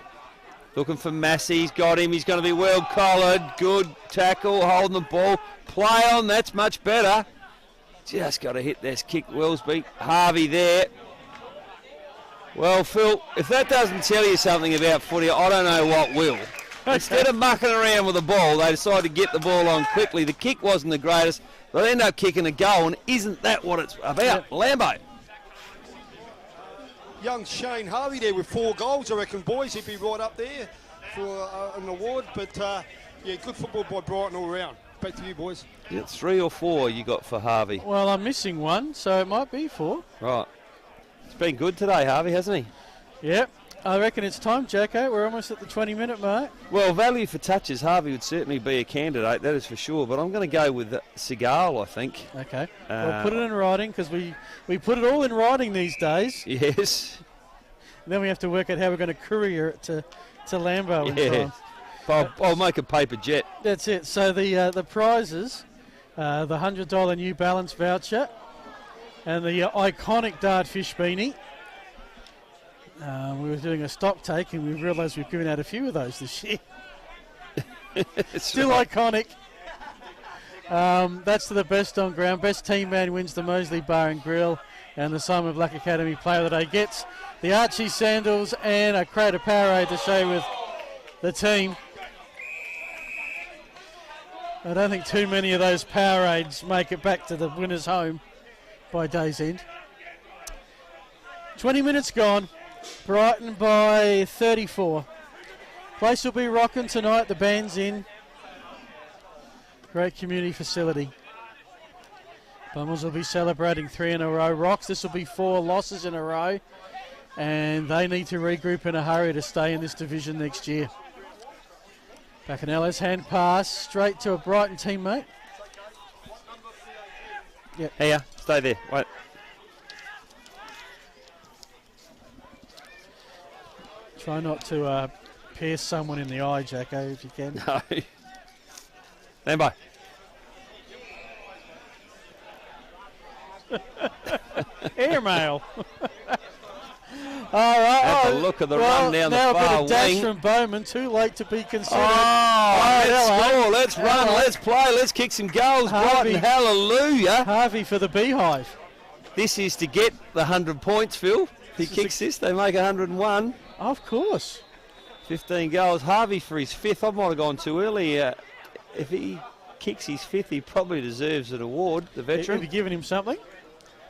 looking for Massey. He's got him. He's going to be well collared. Good tackle, holding the ball. Play on. That's much better. Just got to hit this kick, Wellsby. Harvey there. Well, Phil, if that doesn't tell you something about footy, I don't know what will. Instead of mucking around with the ball, they decided to get the ball on quickly. The kick wasn't the greatest. They end up kicking a goal, and isn't that what it's about? Yep. Lambo. Young Shane Harvey there with 4 goals, I reckon, boys. He'd be right up there for an award. But, yeah, good football by Brighton all round. Back to you, boys. Is it 3 or 4 you got for Harvey? Well, I'm missing one, so it might be 4. Right. It's been good today, Harvey, hasn't he? Yep. I reckon it's time, Jacko. We're almost at the 20-minute mark. Well, value for touches, Harvey would certainly be a candidate, that is for sure. But I'm going to go with Seagal, I think. Okay. We'll put it in writing because we put it all in writing these days. Yes. And then we have to work out how we're going to courier it to Lambo in time. I'll make a paper jet. That's it. So the prizes, the $100 New Balance voucher and the iconic Dartfish beanie. We were doing a stock take and we realised we've given out a few of those this year. Still right. iconic. That's to the best on ground. Best team man wins the Moseley Bar and Grill, and the Simon Black Academy Player of the Day gets the Archie sandals and a crate of Powerade to share with the team. I don't think too many of those Powerades make it back to the winner's home by day's end. 20 minutes gone. Brighton by 34. Place will be rocking tonight. The band's in. Great community facility. Bummels will be celebrating 3 in a row. Rocks, this will be 4 losses in a row. And they need to regroup in a hurry to stay in this division next year. Bacanella's hand pass straight to a Brighton teammate. Yep. Here, stay there. Wait. Try not to pierce someone in the eye, Jacko, if you can. No. Stand by. Airmail. All right. Have a look at the run down the now far a bit of dash wing. from Bowman. Too late to be considered. Let's hello. score. Let's run. Hello. Let's play. Let's kick some goals. Harvey. Brighton, hallelujah. Harvey for the Beehive. This is to get the 100 points, Phil. If he kicks this, they make 101. Of course. 15 goals. Harvey for his 5th. I might have gone too early. If he kicks his 5th, he probably deserves an award, the veteran. Have you given him something?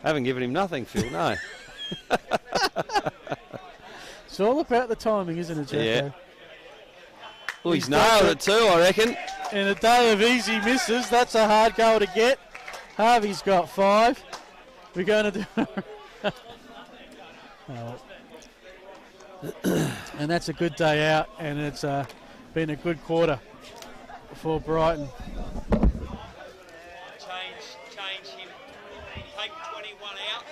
Haven't given him nothing, Phil, no. It's all about the timing, isn't it, Jacko? Yeah. Well, he's nailed it too, I reckon. In a day of easy misses, that's a hard goal to get. Harvey's got 5. We're going to do... And that's a good day out, and it's been a good quarter for Brighton. Change him. Take 21 out.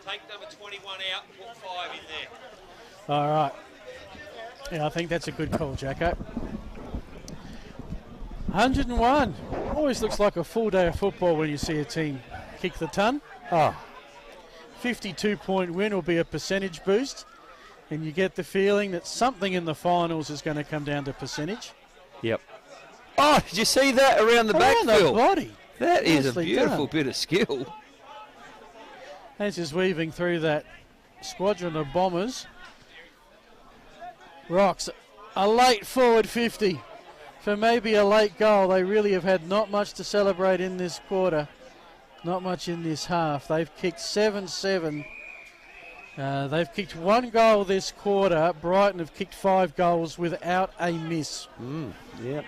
Take number 21 out and put 5 in there. All right. Yeah, I think that's a good call, Jacko. 101. Always looks like a full day of football when you see a team kick the ton. 52-point win will be a percentage boost, and you get the feeling that something in the finals is going to come down to percentage. Yep. Oh, did you see that around the back, Around the Phil? body. That is a Nicely beautiful done. bit of skill. As is weaving through that squadron of bombers. Rocks, a late forward 50 for maybe a late goal. They really have had not much to celebrate in this quarter. Not much in this half. They've kicked 7-7. They've kicked 1 goal this quarter. Brighton have kicked 5 goals without a miss. Yeah.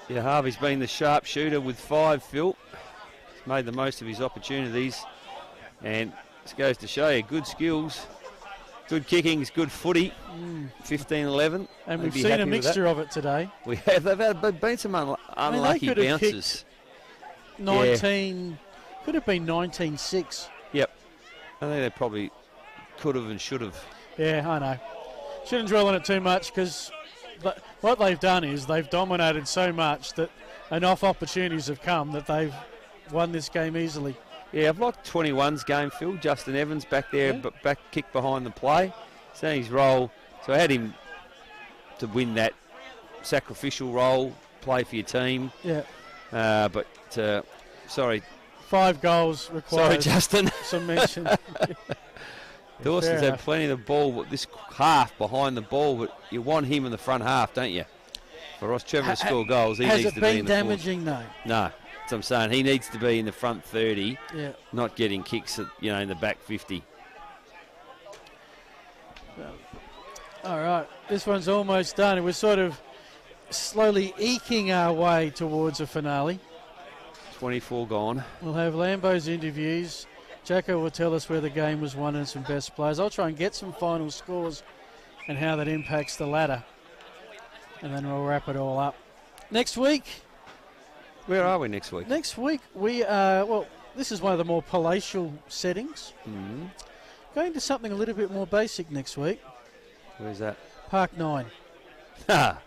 Yeah, Harvey's been the sharpshooter with 5, Phil. He's made the most of his opportunities. And this goes to show you, good skills, good kickings, good footy. 15-11. And They'd we've be seen happy a with that. mixture of it today. We have. They've been some unlucky could have bounces. 19, could have been 19-6. Yep. I think they probably could have and should have. Yeah, I know. Shouldn't dwell on it too much because what they've done is they've dominated so much that enough opportunities have come that they've won this game easily. Yeah, I've liked 21's game, Phil. Justin Evans back there, but back kick behind the play. Seeing his role. So I had him to win that sacrificial role, play for your team. Yeah. But sorry. 5 goals required. Sorry, Justin. Some mention. Dawson's had enough. plenty of the ball, but this half behind the ball, but you want him in the front half, don't you? For Rostrevor to score goals, he Has needs it to be been in the forward. damaging though? No, that's what I'm saying. He needs to be in the front 30, Yeah. not getting kicks at, in the back 50. All right, this one's almost done. We're sort of slowly eking our way towards a finale. 24 gone. We'll have Lambo's interviews. Jacko will tell us where the game was won and some best players. I'll try and get some final scores and how that impacts the ladder. And then we'll wrap it all up. Next week. Where are we next week? Next week we are, well, this is one of the more palatial settings. Mm-hmm. Going to something a little bit more basic next week. Where's that? Park 9. Ha!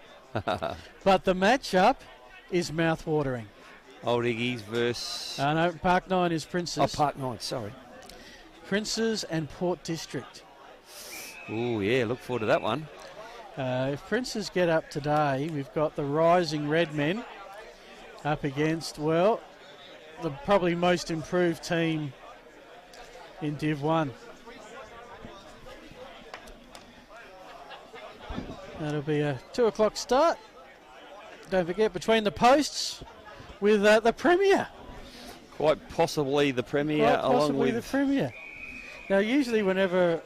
But the matchup is mouth-watering. Old Iggy's versus... No, Park 9 is Princes. Oh, Park 9, sorry. Princes and Port District. Oh, yeah, look forward to that one. If Princes get up today, we've got the rising Redmen up against, well, the probably most improved team in Div 1. That'll be a 2 o'clock start. Don't forget, between the posts with the Premier. Quite possibly the Premier, Quite along possibly with... the Premier. Now, usually when I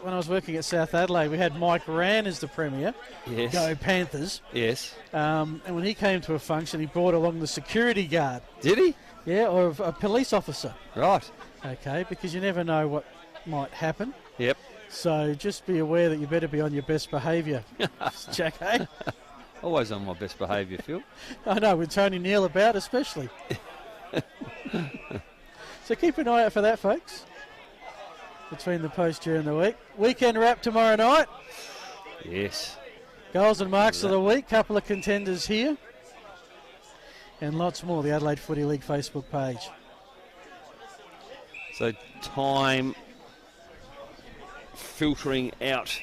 was working at South Adelaide, we had Mike Rann as the Premier. Yes. Go Panthers. Yes. And when he came to a function, he brought along the security guard. Did he? Yeah, or a police officer. Right. Okay, because you never know what might happen. Yep. So just be aware that you better be on your best behaviour, Jack, eh? Always on my best behaviour, Phil. I know, with Tony Neal about especially. So keep an eye out for that, folks. Between the posts during the week. Weekend wrap tomorrow night. Yes. Goals and marks of the week. Couple of contenders here. And lots more. The Adelaide Footy League Facebook page. So time filtering out.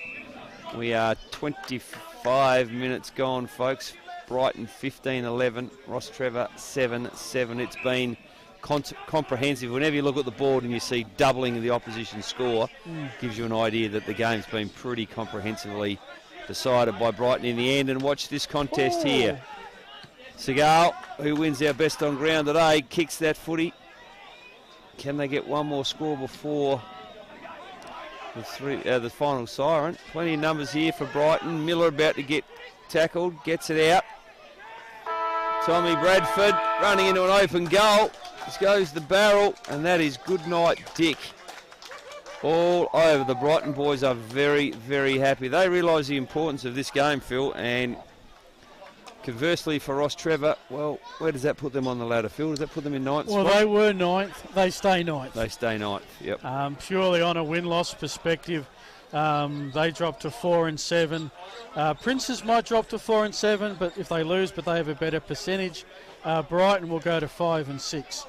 We are 25 minutes gone, folks. Brighton 15-11, Rostrevor 7-7. It's been comprehensive. Whenever you look at the board and you see doubling of the opposition score, gives you an idea that the game's been pretty comprehensively decided by Brighton in the end. And watch this contest here. Segal, who wins our best on ground today, kicks that footy. Can they get one more score before the final siren? Plenty of numbers here for Brighton. Miller about to get tackled, gets it out. Tommy Bradford running into an open goal. This goes the barrel, and that is good night, Dick. All over. The Brighton boys are very, very happy. They realise the importance of this game, Phil, and conversely for Rostrevor, well, where does that put them on the ladder, Phil? Does that put them in ninth Well, spot? they were ninth. They stay ninth. They stay ninth, yep. Purely on a win-loss perspective, they drop to 4 and 7. Princes might drop to 4 and 7, but if they lose, but they have a better percentage. Brighton will go to 5 and 6.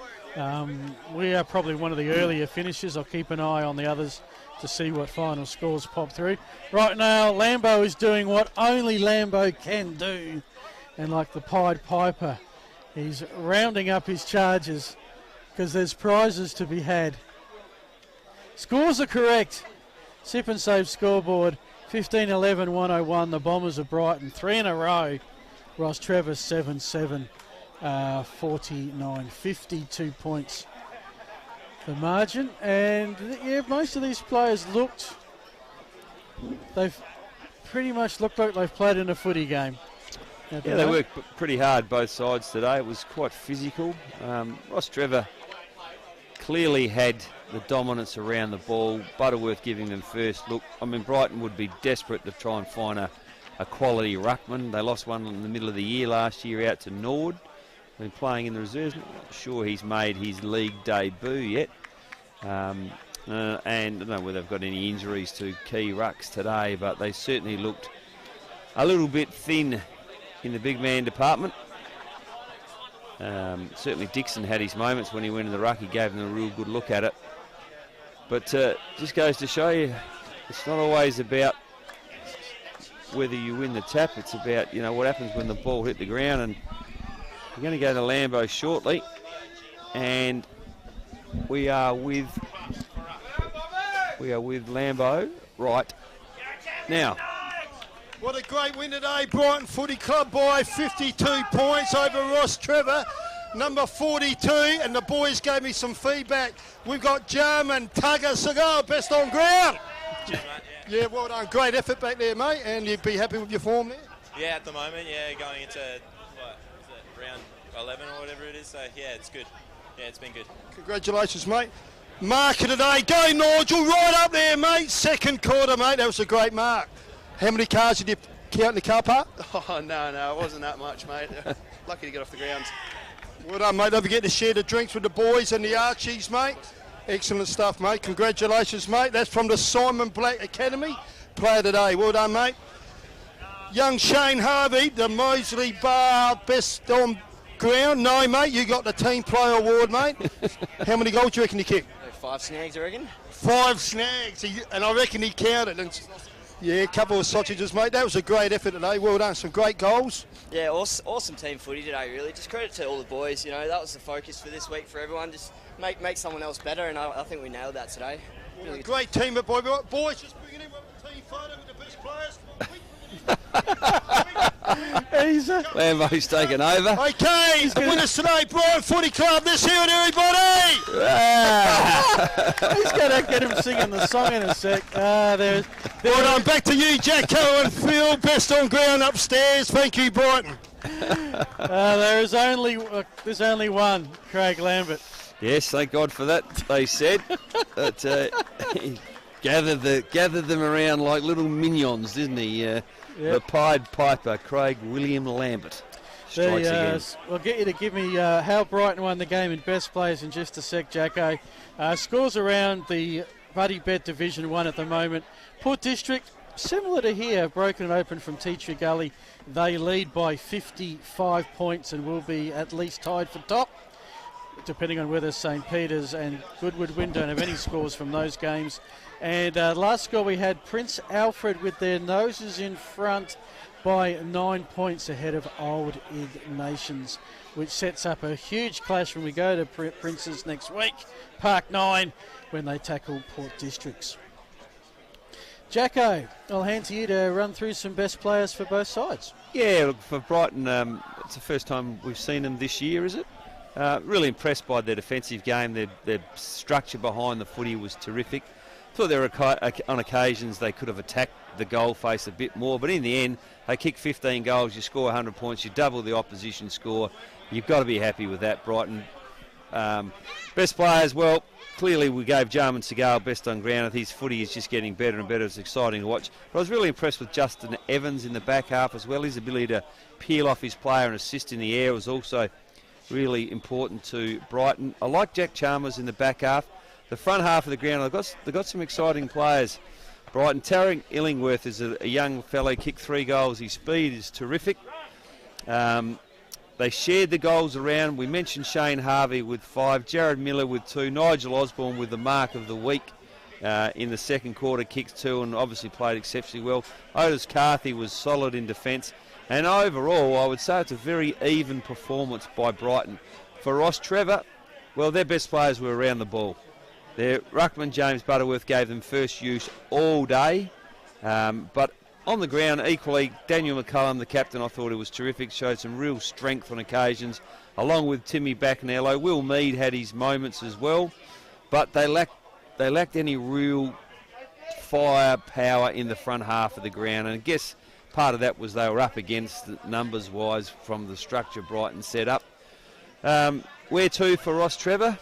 We are probably one of the earlier finishers. I'll keep an eye on the others to see what final scores pop through. Right now, Lambo is doing what only Lambo can do. And like the Pied Piper, he's rounding up his charges because there's prizes to be had. Scores are correct. Sip and Save scoreboard, 15-11-101. The Bombers of Brighton, 3 in a row. Rostrevor 7-7, 49, 52 points the margin. And yeah, most of these players they've pretty much looked like they've played in a footy game. Yeah, they worked pretty hard both sides today. It was quite physical. Rostrevor clearly had the dominance around the ball. Butterworth giving them first look. I mean, Brighton would be desperate to try and find a quality ruckman. They lost one in the middle of the year last year out to Nord. Been playing in the reserves. Not sure he's made his league debut yet. And I don't know whether they've got any injuries to key rucks today, but they certainly looked a little bit thin in the big man department. Certainly Dixon had his moments when he went in the ruck. He gave them a real good look at it. But just goes to show you, it's not always about whether you win the tap. It's about, what happens when the ball hit the ground. And we're going to go to Lambo shortly. And we are with We are with Lambo right now. What a great win today, Brighton Footy Club by 52 points over Rostrevor, number 42, and the boys gave me some feedback. We've got Jarman, Tugger, Cigar, best on ground. Yeah, well done. Great effort back there, mate, and you'd be happy with your form there? Yeah, at the moment, yeah, going into, what is it, round 11 or whatever it is, so yeah, it's good. Yeah, it's been good. Congratulations, mate. Mark of the day, go Nigel, right up there, mate. Second quarter, mate, that was a great mark. How many cars did you count in the car park? Oh, no, it wasn't that much, mate. Lucky to get off the ground. Well done, mate. Don't forget to share the drinks with the boys and the Archies, mate. Excellent stuff, mate. Congratulations, mate. That's from the Simon Black Academy. Player today. Well done, mate. Young Shane Harvey, the Moseley Bar best on ground. No, mate, you got the Team Player Award, mate. How many goals do you reckon you kicked? 5 snags, I reckon. 5 snags, and I reckon he counted. Yeah, a couple of sausages, mate. That was a great effort today. Well done. Some great goals. Yeah, awesome team footy today, really. Just credit to all the boys. You know, that was the focus for this week for everyone. Just make someone else better, and I think we nailed that today. Really great team, but boys, just bringing in the team photo with the best players. Lambo's taken over. Okay, the winners today, Brighton Footy Club. Let's hear it, everybody. He's going to get him singing the song in a sec. Well done. Back to you, Jacko and Phil. Best on ground upstairs. Thank you, Brighton. There's only one, Craig Lambert. Yes, thank God for that, they said. But he gathered them around like little minions, didn't he? The Pied Piper, Craig William Lambert, strikes again. We'll get you to give me how Brighton won the game in best players in just a sec, Jacko. Scores around the Buddy Bet Division 1 at the moment. Port District, similar to here, broken open from Teacher Gully. They lead by 55 points and will be at least tied for top, depending on whether St. Peter's and Goodwood win. Don't have any scores from those games. And last score we had Prince Alfred with their noses in front by 9 points ahead of Old Ignatians, which sets up a huge clash when we go to Prince's next week, Park 9, when they tackle Port Districts. Jacko, I'll hand to you to run through some best players for both sides. Yeah, look, for Brighton, it's the first time we've seen them this year, is it? Really impressed by their defensive game. Their structure behind the footy was terrific. Thought there were on occasions they could have attacked the goal face a bit more, but in the end they kick 15 goals, you score 100 points, you double the opposition score. You've got to be happy with that, Brighton. Best players, well, clearly we gave Jarman Segal best on ground. His footy is just getting better and better. It's exciting to watch. But I was really impressed with Justin Evans in the back half as well. His ability to peel off his player and assist in the air was also really important to Brighton. I like Jack Chalmers in the back half. The front half of the ground, they've got some exciting players. Brighton, Tarek Illingworth is a young fellow, kicked 3 goals. His speed is terrific. They shared the goals around. We mentioned Shane Harvey with 5, Jared Miller with 2, Nigel Osborne with the mark of the week in the second quarter, kicked 2 and obviously played exceptionally well. Otis Carthy was solid in defence. And overall, I would say it's a very even performance by Brighton. For Rostrevor, well, their best players were around the ball. Their ruckman, James Butterworth, gave them first use all day. But on the ground, equally, Daniel McCullum, the captain, I thought it was terrific, showed some real strength on occasions, along with Timmy Bacanello. Will Mead had his moments as well, but they lacked any real firepower in the front half of the ground. And I guess part of that was they were up against numbers-wise from the structure Brighton set up. Where to for Rostrevor?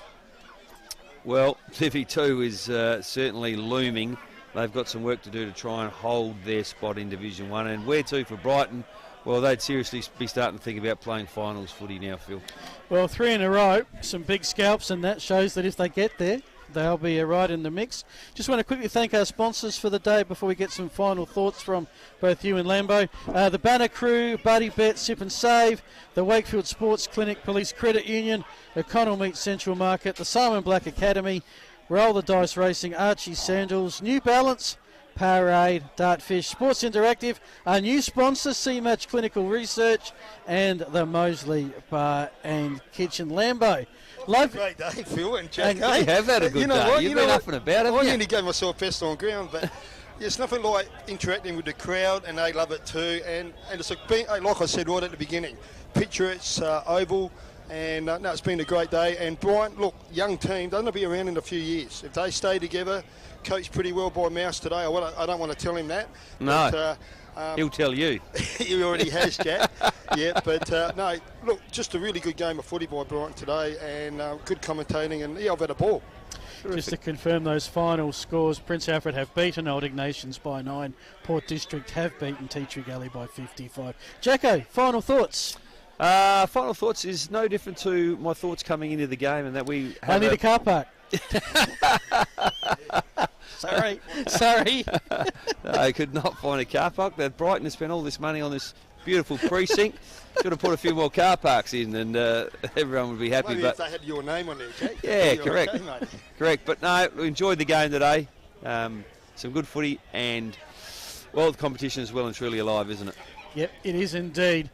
Well, Divi 2 is certainly looming. They've got some work to do to try and hold their spot in Division 1. And where to for Brighton? Well, they'd seriously be starting to think about playing finals footy now, Phil. Well, 3 in a row, some big scalps, and that shows that if they get there, they'll be right in the mix. Just want to quickly thank our sponsors for the day before we get some final thoughts from both you and Lambo. The Banner Crew, Buddy Bet, Sip and Save, the Wakefield Sports Clinic, Police Credit Union, O'Connell Meat Central Market, the Simon Black Academy, Roll the Dice Racing, Archie Sandals, New Balance, Powerade, Dartfish, Sports Interactive, our new sponsor, C-Match Clinical Research, and the Moseley Bar and Kitchen. Lambo, Love Great day, Phil and Jack. And You have had a good day. You've been up and about, haven't I you? nearly gave myself best on ground, but it's nothing like interacting with the crowd, and they love it too. And it's like I said right at the beginning, picture it's oval, and no, it's been a great day. And Brighton, look, young team, they're going to be around in a few years. If they stay together, coached pretty well by Mouse today. I don't want to tell him that. No. But, He'll tell you. he already has, Jack. Yeah, but no, look, just a really good game of footy by Brighton today, and good commentating, and yeah, I've had a ball. Just to confirm those final scores, Prince Alfred have beaten Old Ignatius by 9. Port District have beaten Tea Tree Gully by 55. Jacko, final thoughts? Final thoughts is no different to my thoughts coming into the game, and that we have Only the car park. Sorry. I could not find a car park. That Brighton has spent all this money on this beautiful precinct. Should have put a few more car parks in, and everyone would be happy. Maybe but if they had your name on there, Jack. yeah, you're correct. okay, mate. Correct. But no, we enjoyed the game today. Some good footy, and well, the competition is well and truly alive, isn't it? Yep, it is indeed.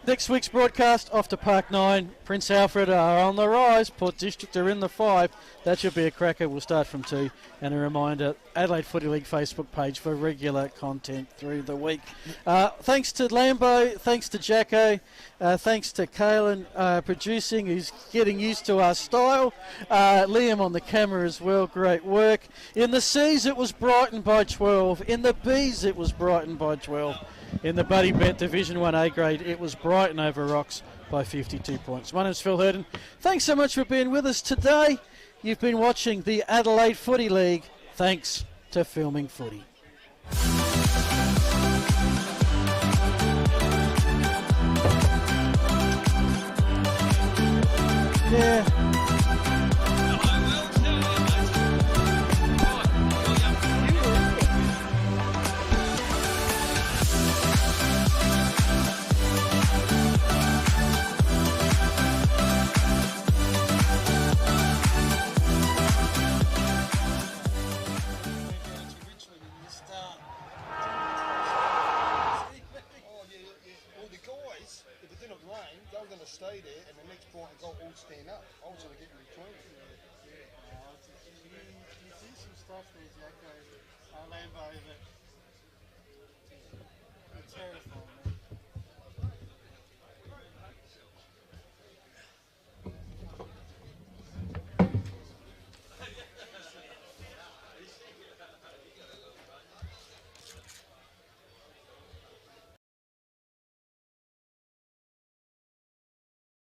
Next week's broadcast off to Park 9. Prince Alfred are on the rise. Port District are in the 5. That should be a cracker. We'll start from 2. And a reminder, Adelaide Footy League Facebook page for regular content through the week. Thanks to Lambo. Thanks to Jacko. Thanks to Kalen producing, who's getting used to our style. Liam on the camera as well. Great work. In the C's, it was Brighton by 12. In the B's, it was Brighton by 12. In the Buddy Bet Division 1A grade, it was Brighton over Rocks by 52 points. My name's Phil Hurden. Thanks so much for being with us today. You've been watching the Adelaide Footy League. Thanks to Filming Footy. Yeah. Stay there, and the next point go all stand up. I was going to get in between. You see some stuff there, Jacko, Lambo, that terrifying.